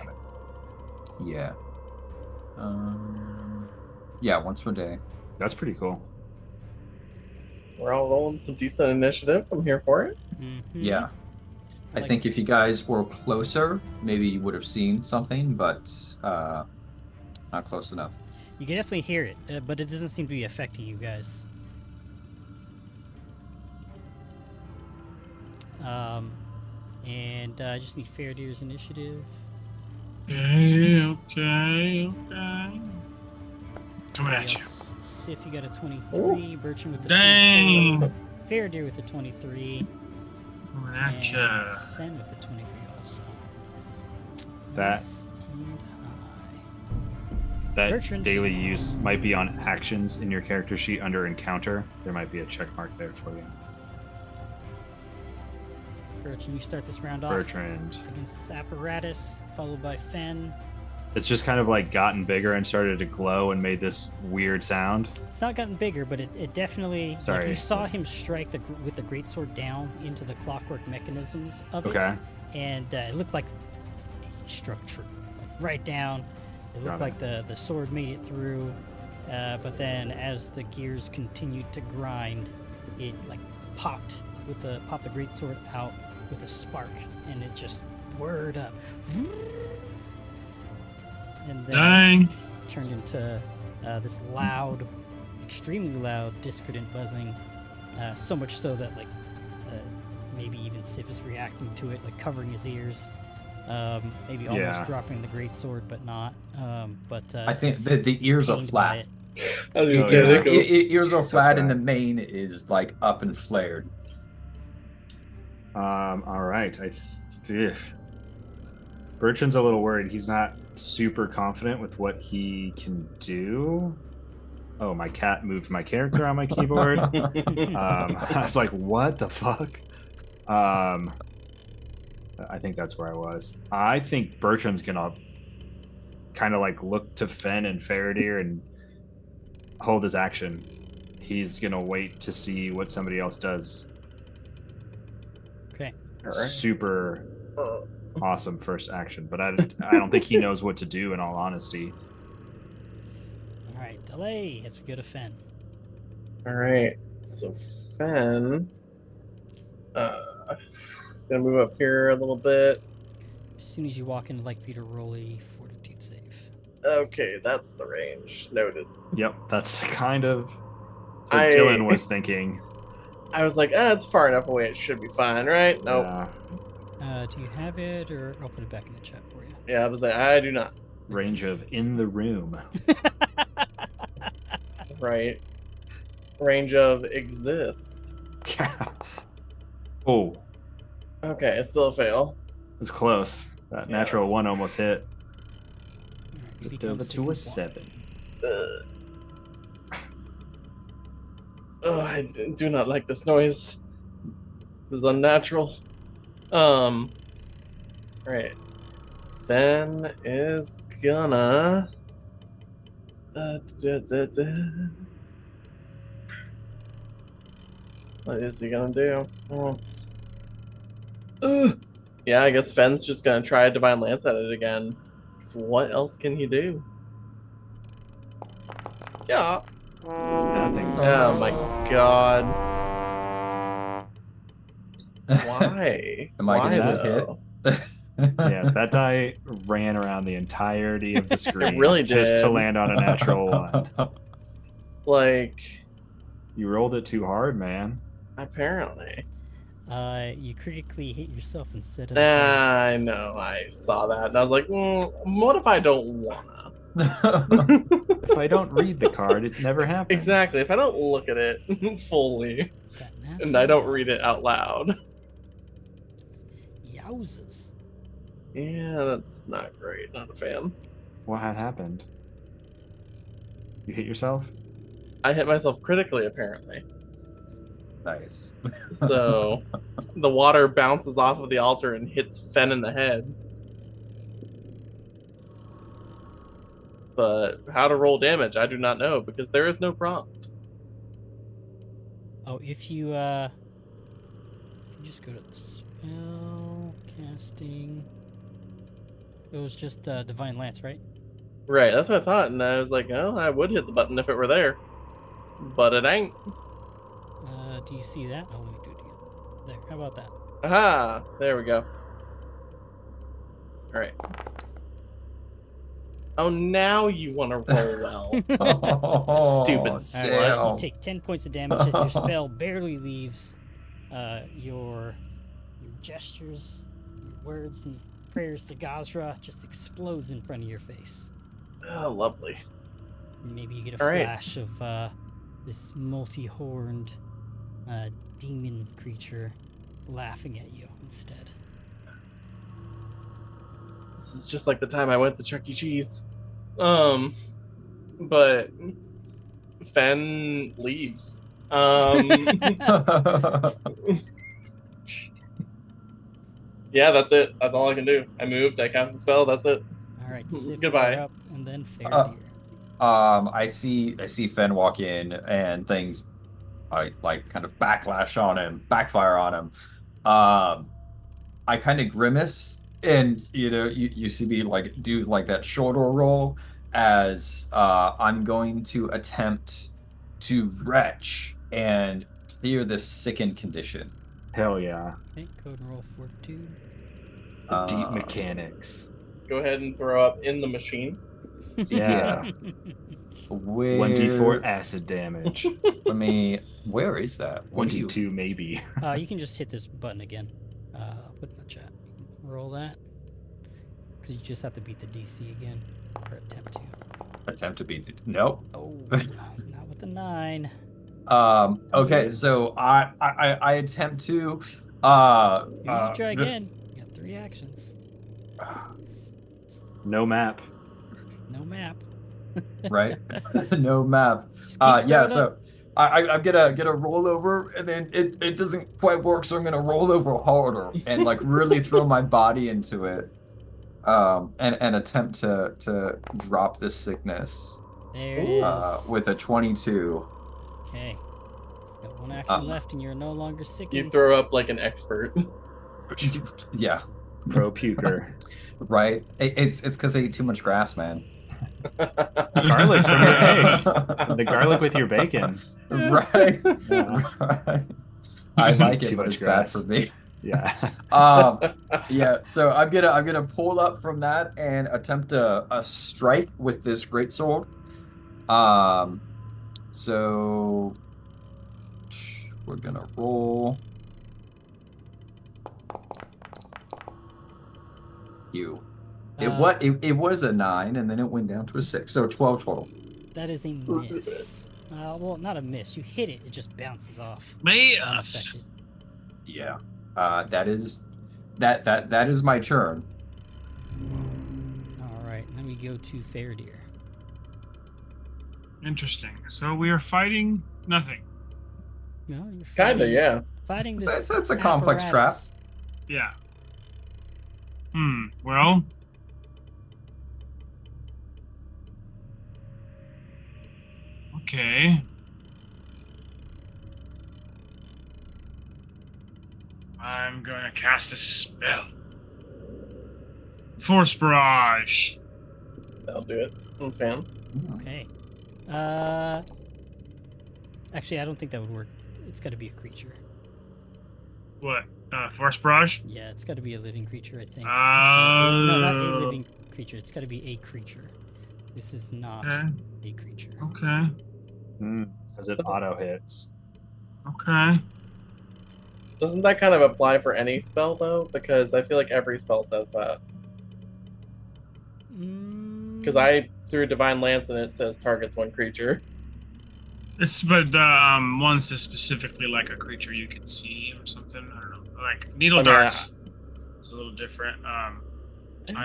Yeah. Yeah, once per day. That's pretty cool. We're all rolling some decent initiative. I'm here for it. Mhm. Yeah. I Like- think if you guys were closer, maybe you would have seen something, but not close enough. You can definitely hear it, but it doesn't seem to be affecting you guys. And I just need Faradir's initiative. Okay. Coming at you. Sif, you got a 23. Bertrand with the Dang. 24. Faradir with the 23. Coming at And ya. Fen with the 23 also. That- Nice and high. That Bertrand. daily use might be on actions in your character sheet under encounter. There might be a check mark there for you. Bertrand, you start this round off Bertrand. against this apparatus, followed by Fen. It's just kind of like gotten bigger and started to glow and made this weird sound. It's not gotten bigger, but it definitely. Like, Sorry. you saw him strike with the greatsword down into the clockwork mechanisms of it, Okay. and it looked like he struck true, like right down. It looked Got like the sword made it through, but then as the gears continued to grind, it like popped the greatsword out with a spark, and it just whirred up, and then Dang. turned into this loud, extremely loud, discordant buzzing. So much so that maybe even Sif is reacting to it, like covering his ears. Maybe almost Yeah. dropping the greatsword, but not. I think it's- the it's ears are pained by flat. it. I was Oh, gonna say, yeah. they go- Ears are flat, and okay. the mane is like up and flared. All right. Bertrand's a little worried. He's not super confident with what he can do. Oh, my cat moved my character on my keyboard. I was like, what the fuck? I think that's where I was. I think Bertrand's gonna kind of like look to Fen and Faradir and hold his action. He's gonna wait to see what somebody else does. Okay. Alright. Super Uh, awesome first action, but I don't think he knows what to do in all honesty. All right, delay as we go to Fen. All right. So Fen, he's gonna move up here a little bit. As soon as you walk in, I'd like for you to roll a fortitude save. Okay, that's the range. Noted. Yep, that's kind of what I- Dylan was thinking. I was like, it's far enough away. It should be fine, right? Nope. Do you have it, or I'll put it back in the chat for you? Yeah, I was like, I do not. Range of in the room. Right. Range of exist. Oh, Okay, it's still a fail. It's close. That natural one almost hit. It Flipped over to a 7. Oh, I do not like this noise. This is unnatural. Right. Then is gonna. What is he gonna do? Yeah, I guess Fenn's just gonna try a Divine Lance at it again. So what else can he do? Yeah. Nothing. Oh my god. Why? Am I Why getting that though? Yeah, that die ran around the entirety of the screen. really just to did. land on a natural one. Like, You rolled it too hard, man. apparently. You critically hit yourself instead of. I know, I saw that, and I was like, what if I don't wanna? If I don't read the card, it never happens. Exactly, if I don't look at it fully, That and I don't natural. read it out loud. Yowzers. Yeah, that's not great, not a fan. What had happened? You hit yourself? I hit myself critically, apparently. Nice. So, the water bounces off of the altar and hits Fen in the head. But how to roll damage, I do not know, because there is no prompt. Oh, if you just go to the spell casting. It was just Divine Lance, right? Right, that's what I thought, and I was like, oh, I would hit the button if it were there. But it ain't. Do you see that? Oh, let me do it again. There, how about that? Aha! There we go. Alright. Oh, now you want to roll well. Stupid Oh, slut. Alright, you take 10 points of damage as your spell barely leaves your gestures, your words, and prayers to Gazra just explodes in front of your face. Oh, lovely. Maybe you get a All right. flash of this multi-horned demon creature laughing at you instead. This is just like the time I went to Chuck E. Cheese. But Fen leaves. Yeah, that's it. That's all I can do. I moved, I cast a spell, that's it. Alright, Sif, Goodbye. you're up, and then Fair. I see Fen walk in and things like kind of backfire on him. I kind of grimace and you see me like do like that shoulder roll as I'm going to attempt to retch and clear this sickened condition. Hell yeah. Okay, code and roll Fortitude. The deep mechanics. Go ahead and throw up in the machine. Yeah. Where... 1d4 acid damage. Where is that? What do you... 1d2 maybe. You can just hit this button again. I'll put it in the chat. Roll that. Because you just have to beat the DC again. Or attempt to. Attempt to beat it. Nope. Oh, not with the 9. Okay, so I attempt to You can try again. You got 3 actions. No map. No map. Right? No map. Just keep Yeah, throwing so up. I'm gonna roll over and then it doesn't quite work, so I'm gonna roll over harder and like really throw my body into it. And attempt to drop this sickness. There it is. With a 22. Okay. Got 1 action left and you're no longer sick. You throw up like an expert. Yeah. Pro puker. Right? It's because I eat too much grass, man. Garlic from your eggs. The garlic with your bacon. Right. Yeah. Right. I like it, Too but much it's grass. bad for me. Yeah. Yeah. So I'm gonna pull up from that and attempt a strike with this greatsword. So we're gonna roll. It was a 9 and then it went down to a 6, so 12 total. That is a miss. Well, not a miss. You hit it, it just bounces off. Miss. Unaffected. Yeah. That is That is my turn. All right, let me go to Fairdeer. Interesting. So we are fighting nothing. No, you're Kinda, fighting, yeah. fighting this. It's a complex trap. apparatus. Yeah. Well. Okay. I'm going to cast a spell. Force Barrage. That'll do it. I'm a fan. Okay. Actually, I don't think that would work. It's got to be a creature. What? Force Barrage? Yeah, it's got to be a living creature, I think. No, No, not a living creature. It's got to be a creature. This is not Okay. a creature. Okay. Because it auto hits. Okay. Doesn't that kind of apply for any spell, though? Because I feel like every spell says that. Because I threw Divine Lance and it says targets one creature. But one's is specifically like a creature you can see or something. I don't know. Like needle darts. It's a little different. I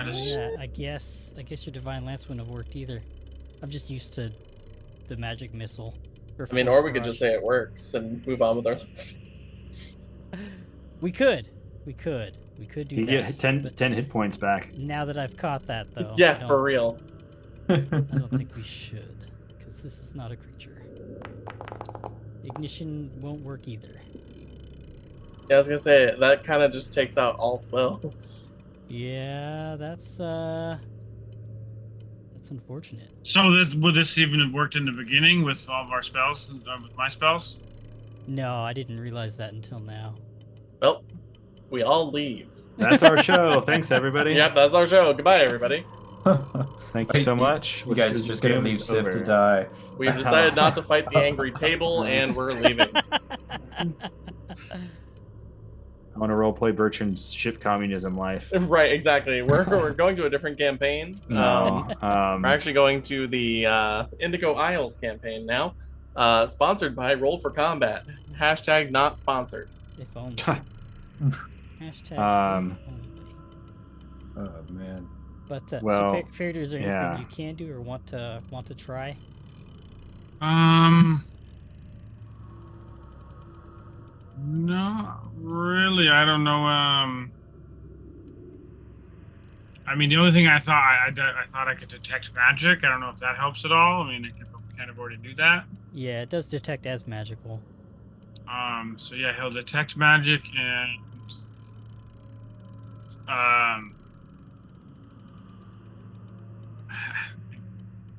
just Yeah, I guess your Divine Lance wouldn't have worked either. I'm just used to the magic missile. I mean, or we could just say it works and move on with our life. We could do You that. get 10 but hit points back. Now that I've caught that, though, Yeah, for real. I don't think we should, because this is not a creature. Ignition won't work either. Yeah, I was gonna say, that kind of just takes out all spells. Yeah, that's unfortunate. So would this even have worked in the beginning with all of our spells, with my spells? No, I didn't realize that until now. Well, we all leave. That's our show. Thanks, everybody. Yep, that's our show. Goodbye, everybody. Thank you so much. You guys are just gonna leave Sif to die. We've decided not to fight the angry table, and we're leaving. I want to roleplay Bertrand's ship communism life. Right, exactly. We're going to a different campaign. No. We're actually going to the Indigo Isles campaign now. Sponsored by Roll for Combat. Hashtag not sponsored. If only. Hashtag if Um, only. Oh man. But well, so Fairdeer, is there anything yeah. you can do or want to try? No, really. I don't know. I mean, the only thing I thought I thought I could detect magic. I don't know if that helps at all. I mean, I could kind of already do that. Yeah, it does detect as magical. So yeah, he'll detect magic and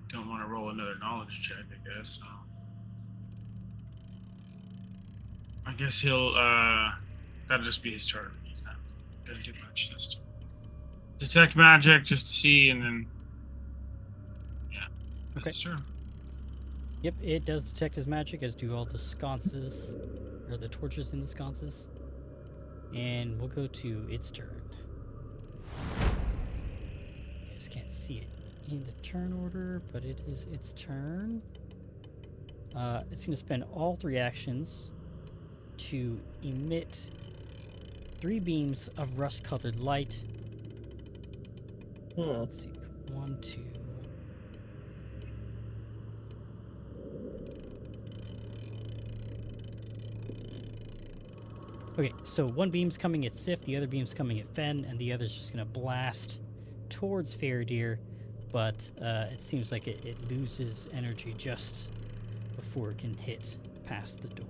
don't want to roll another knowledge check, I guess. So. I guess he'll that'll just be his turn. He's not gonna do much. Just detect magic just to see, and then yeah. Okay. Sure. Yep, it does detect as magic, as do all the sconces, or the torches in the sconces. And we'll go to its turn. I just can't see it in the turn order, but it is its turn. It's going to spend all 3 actions to emit 3 beams of rust-colored light. Let's see. 1, 2. Okay, so one beam's coming at Sif, the other beam's coming at Fen, and the other's just gonna blast towards Fairdeer, but it seems like it loses energy just before it can hit past the door.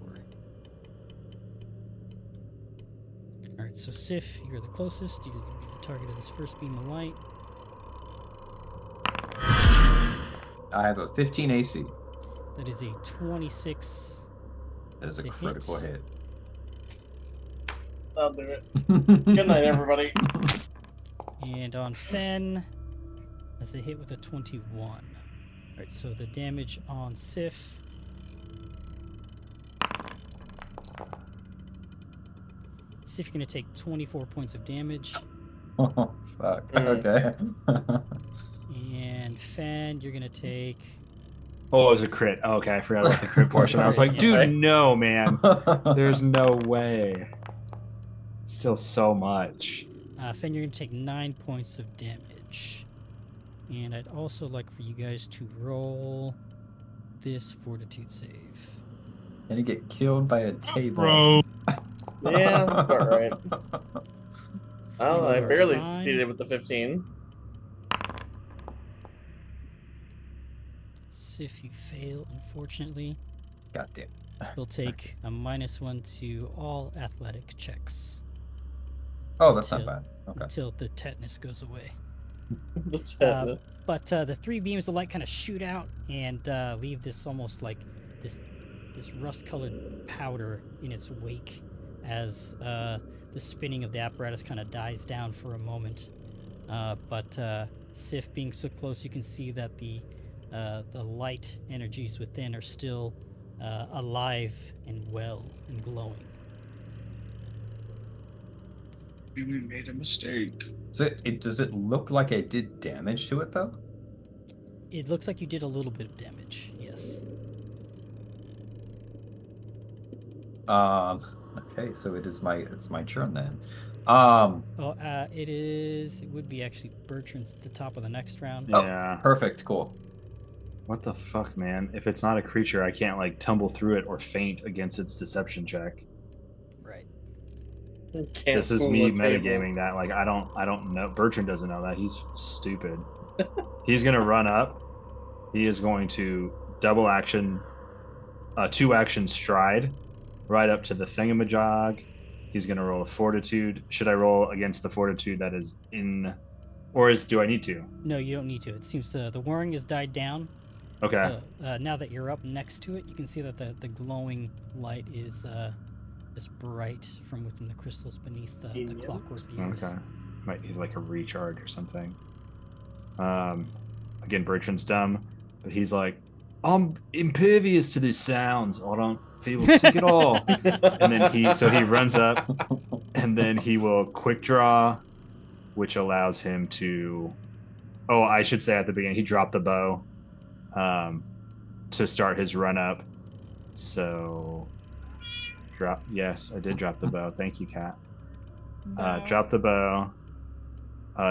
Alright, so Sif, you're the closest. You're gonna be the target of this first beam of light. I have a 15 AC. That is a 26. That is a To critical hit. I'll do it. Good night, everybody. And on Fen, that's a hit with a 21. Alright, so the damage on Sif. Sif, you're going to take 24 points of damage. Oh, fuck. Okay. And Fen, you're going to take... Oh, it was a crit. Oh, okay, I forgot about the crit portion. I was like, dude, no, man. There's no way. Still so much. Fen, you're going to take 9 points of damage. And I'd also like for you guys to roll this fortitude save. And you get killed by a table. Bro. Yeah, that's about right. Oh, I You are barely fine. succeeded with the 15. If you fail, unfortunately, God damn. you'll take a -1 to all athletic checks Oh, that's not bad. Okay. until the tetanus goes away. The tetanus. But the 3 beams of light kind of shoot out and leave this almost like this rust-colored powder in its wake as the spinning of the apparatus kind of dies down for a moment. But Sif, being so close, you can see that the light energies within are still alive and well and glowing. We made a mistake. So does it look like I did damage to it though? It looks like you did a little bit of damage, yes. Okay, so it's my turn then. It would be actually Bertrand's at the top of the next round. Yeah. Perfect, cool. What the fuck, man? If it's not a creature, I can't like tumble through it or faint against its deception check. Right. Can't This is fool me a table. metagaming that. Like I don't know. Bertrand doesn't know that. He's stupid. He's gonna run up. He is going to double action, 2-action stride, right up to the thingamajig. He's gonna roll a fortitude. Should I roll against the fortitude that is in, or do I need to? No, you don't need to. It seems the whirring has died down. Okay. Now that you're up next to it, you can see that the glowing light is bright from within the crystals beneath the clockwork beams. Okay. Might need like a recharge or something. Again, Bertrand's dumb, but he's like, I'm impervious to these sounds. I don't feel sick at all. And then he runs up, and then he will quick draw, which allows him to. Oh, I should say at the beginning, he dropped the bow to start his run up. So, drop. Yes, I did drop the bow. Thank you, Kat. Drop the bow.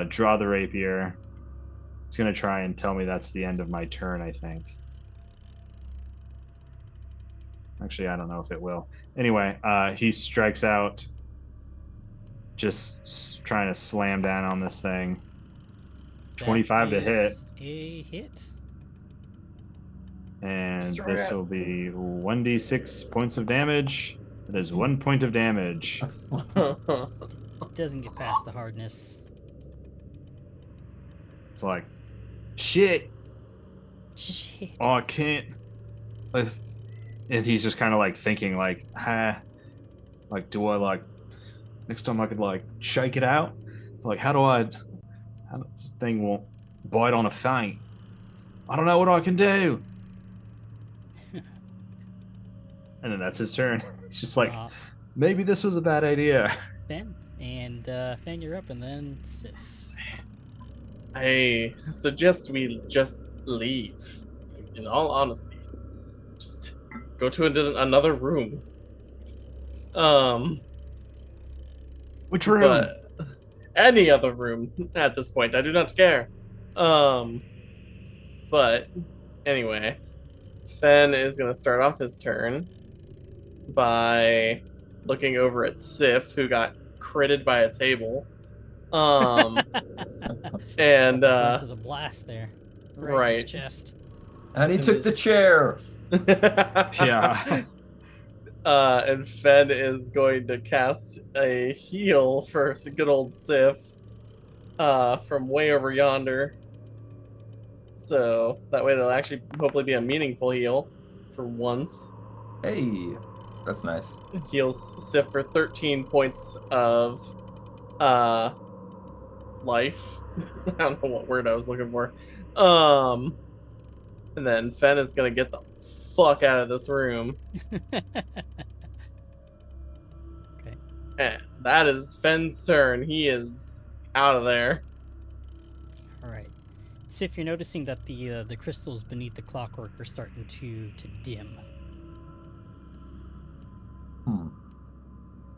Draw the rapier. It's gonna try and tell me that's the end of my turn, I think. Actually, I don't know if it will. Anyway, he strikes out, just trying to slam down on this thing. 25 to hit. A hit. And Destroy this it. will be 1d6 points of damage. It is 1 point of damage. It doesn't get past the hardness. It's like, shit. Shit. Oh, I can't. And he's just kind of like thinking, like, like, do I like next time I could like shake it out? Like, how this thing won't bite on a feint? I don't know what I can do. And then that's his turn. It's just like, maybe this was a bad idea. Fen, and Fen, you're up, and then Sif. I suggest we just leave. In all honesty, just go to another room. Which room? But any other room at this point, I do not care. But anyway, Fen is gonna start off his turn by looking over at Sif, who got critted by a table. And Into the blast there. In right. his chest. And he took the chair. Yeah. And Fen is going to cast a heal for good old Sif from way over yonder. So that way it'll actually hopefully be a meaningful heal for once. Hey, that's nice. Heals Sif for 13 points of life. I don't know what word I was looking for. And then Fen is gonna get the fuck out of this room. Okay. And that is Fen's turn. He is out of there. All right. Sif, you're noticing that the crystals beneath the clockwork are starting to dim.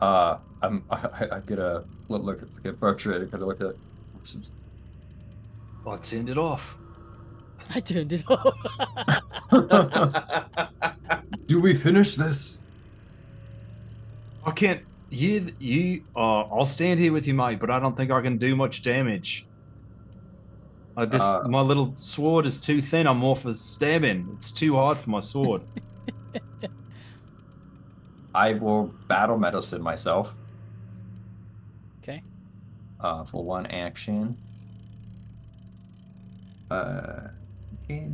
I get a look at Bertrand. I kind of look at. I turned it off. I turned it off. Do we finish this? I can't. I'll stand here with you, mate, but I don't think I can do much damage. My little sword is too thin. I'm more for stabbing. It's too hard for my sword. I will battle medicine myself. Okay. For one action. Okay.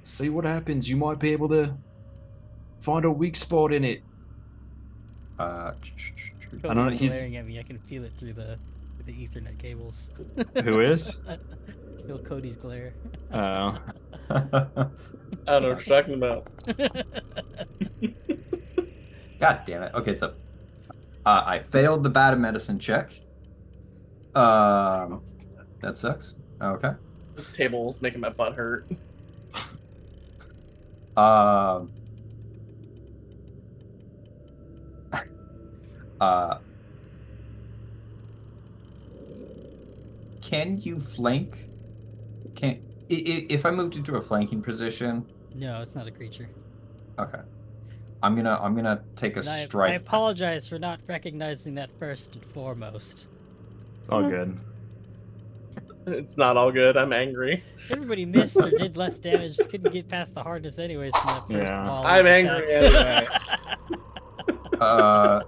See what happens. You might be able to find a weak spot in it. I don't know, Cody's he's- glaring at me. I can feel it through the Ethernet cables. Who is? Feel Cody's glare. Oh. I don't know what you're talking about. God damn it. Okay, so I failed the battle medicine check. That sucks. Okay. This table is making my butt hurt. Can you flank? If I moved into a flanking position? No, it's not a creature. Okay. I'm gonna take a And I strike. apologize for not recognizing that first and foremost. It's all good. It's not all good. I'm angry. Everybody missed or did less damage. Just couldn't get past the hardness anyways from that first Yeah. wall. I'm of angry attacks. anyway.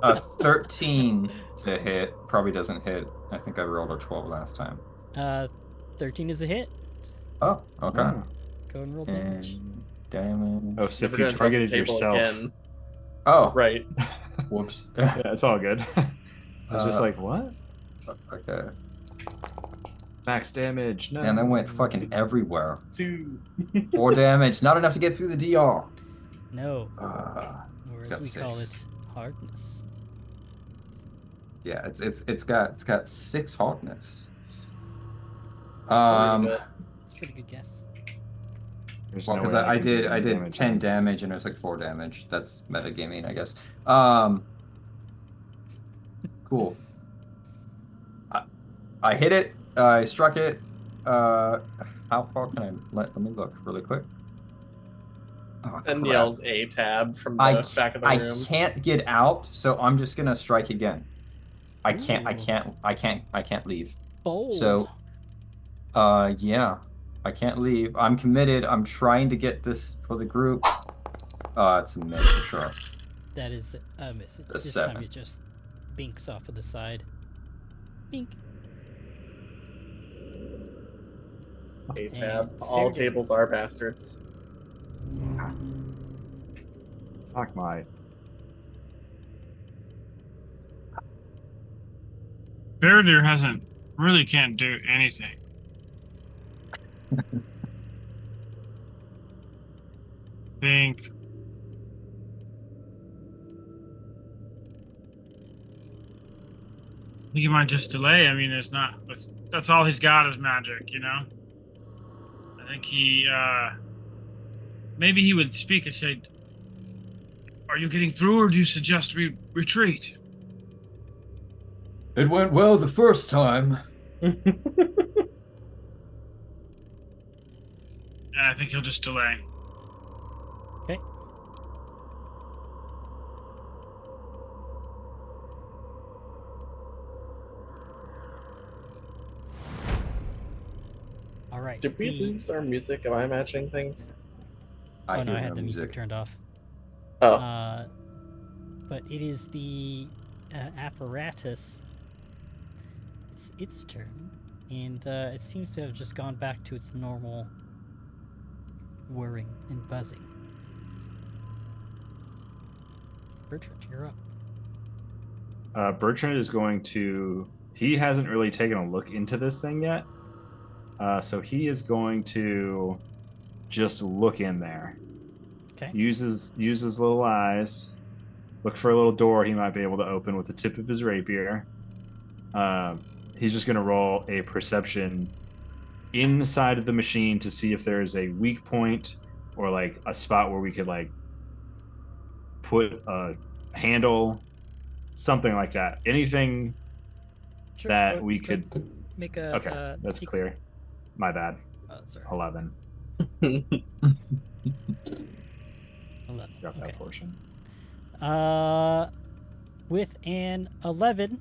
A 13 to hit probably doesn't hit. I think I rolled a 12 last time. 13 is a hit. Oh, okay. Oh. Go and roll damage. And damage. Oh, so Never if you gonna trust the targeted table yourself. again. Oh, Right. whoops. Yeah, it's all good. I was just Uh, like, what? Okay. Max damage. No. Damn, that went fucking everywhere. 2. 4 damage, not enough to get through the DR. No, Uh, or as got we call 6. it, hardness. yeah, it's got 6 hardness. It's a pretty good guess. There's Well, no because way I can do did any damage. 10 damage and it was like 4 damage. That's metagaming, I guess. Cool. I hit it. I struck it. How far can I let me look really quick? Oh, And crap. yells ATAB from the I back of the I room. can't get out, so I'm just gonna strike again. I Ooh. can't leave. Bold. So, yeah, I can't leave. I'm committed. I'm trying to get this for the group. It's a miss for sure. That is a miss. A This 7. time it just binks off of the side. Bink. ATAB. And All fair tables are bastards. Fuck my. Faraday really can't do anything. Think. I think he might just delay. I mean, that's all he's got is magic, you know? I think maybe he would speak and say, "Are you getting through, or do you suggest we retreat?" It went well the first time. And I think he'll just delay. Okay. All right. Did we lose our music? Am I matching things? Oh no, I hear had no the music turned off. Oh. But it is the apparatus. It's its turn, and it seems to have just gone back to its normal whirring and buzzing. Bertrand, you're up. Bertrand is going to. He hasn't really taken a look into this thing yet. So he is going to just look in there. Okay. Use his little eyes. Look for a little door he might be able to open with the tip of his rapier. He's just going to roll a perception inside of the machine to see if there's a weak point or like a spot where we could like put a handle something like that. Anything Sure, that but- we but could. make a. Okay, that's secret- clear. My bad. Sorry. 11. 11. Got that Okay. portion. With an 11,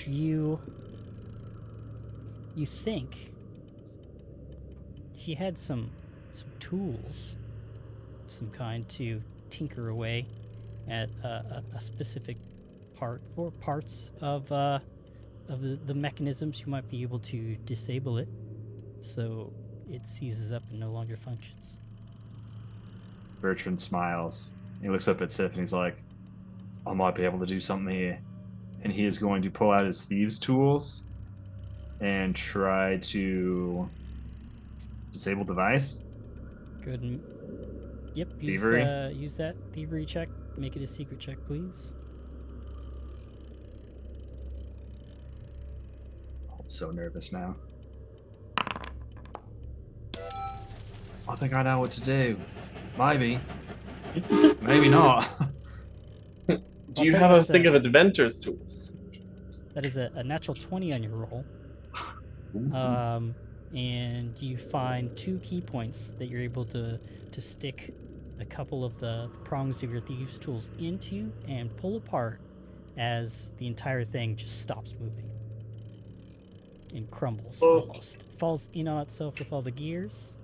you think if you had some tools of some kind to tinker away at a specific part or parts of the mechanisms, you might be able to disable it so it seizes up and no longer functions. Bertrand smiles. He looks up at Sif and he's like, I might be able to do something here. And he is going to pull out his thieves' tools and try to disable device. Good. Yep. Thievery? Use that thievery check. Make it a secret check, please. I'm so nervous now. I think I know what to do. Maybe. Maybe not. Do you tell have you a what's thing of inventor's tools? That is a natural 20 on your roll. And you find 2 key points that you're able to stick a couple of the prongs of your thieves' tools into and pull apart as the entire thing just stops moving and crumbles almost. Falls in on itself with all the gears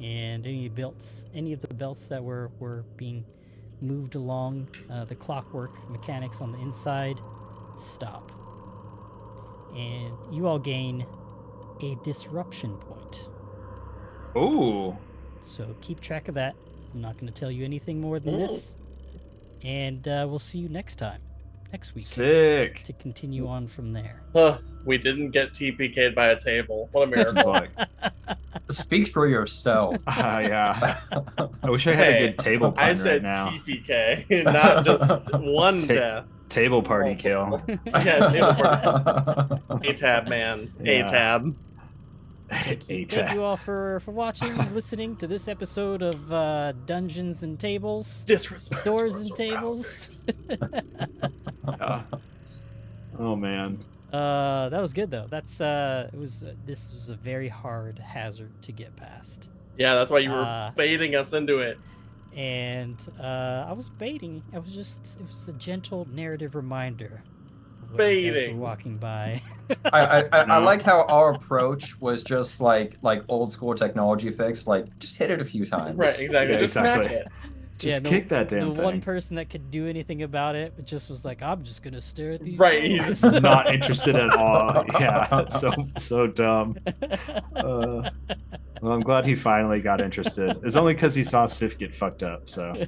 and any of the belts that were being moved along the clockwork mechanics on the inside stop. And you all gain a disruption point. Ooh. So keep track of that. I'm not going to tell you anything more than this. And we'll see you next week. Sick. To continue on from there. We didn't get TPK'd by a table. What a It's miracle. like, Speak for yourself. yeah. I wish I had a good table I pun right said now. TPK, not just one Ta- death. Table party kill. Yeah, table party. ATAB, man. Yeah. ATAB. Thank you all for watching and listening to this episode of Dungeons and Tables. Disrespect. Doors and Tables. Oh man. That was good though. This was a very hard hazard to get past. Yeah, that's why you were baiting us into it. And I was baiting. It was a gentle narrative reminder of what you guys Baiting. were walking by. I like how our approach was just like old school technology fix, like just hit it a few times. Right, exactly. Yeah, Just exactly. smack it. Just the- kick that damn The thing. one person that could do anything about it just was like, I'm just gonna stare at these. Right, doors." Not interested at all. Yeah, that's so dumb. Well, I'm glad he finally got interested. It's only because he saw Sif get fucked up. So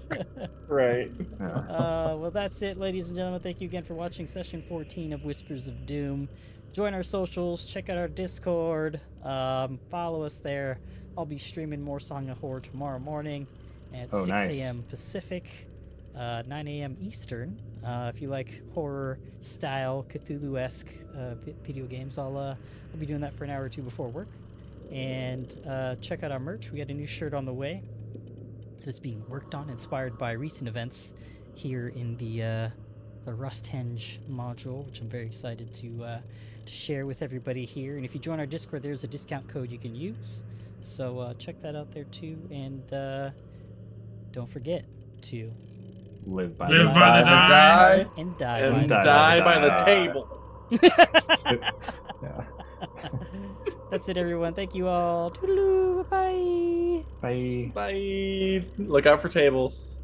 Right. yeah. Well, that's it, ladies and gentlemen. Thank you again for watching session 14 of Whispers of Doom. Join our socials, check out our Discord, follow us there. I'll be streaming more Song of Horror tomorrow morning at 6 nice. a.m. Pacific, 9 a.m. Eastern. If you like horror-style, Cthulhu-esque video games, I'll be doing that for an hour or two before work. And check out our merch. We got a new shirt on the way that is being worked on, inspired by recent events here in the Rusthenge module, which I'm very excited to share with everybody here. And if you join our Discord, there's a discount code you can use. So check that out there too. And don't forget to Live by Live the by the die. and die And by die by the die. table. Yeah. That's it, everyone. Thank you all. Toodaloo. Bye-bye. Bye. Bye. Look out for tables.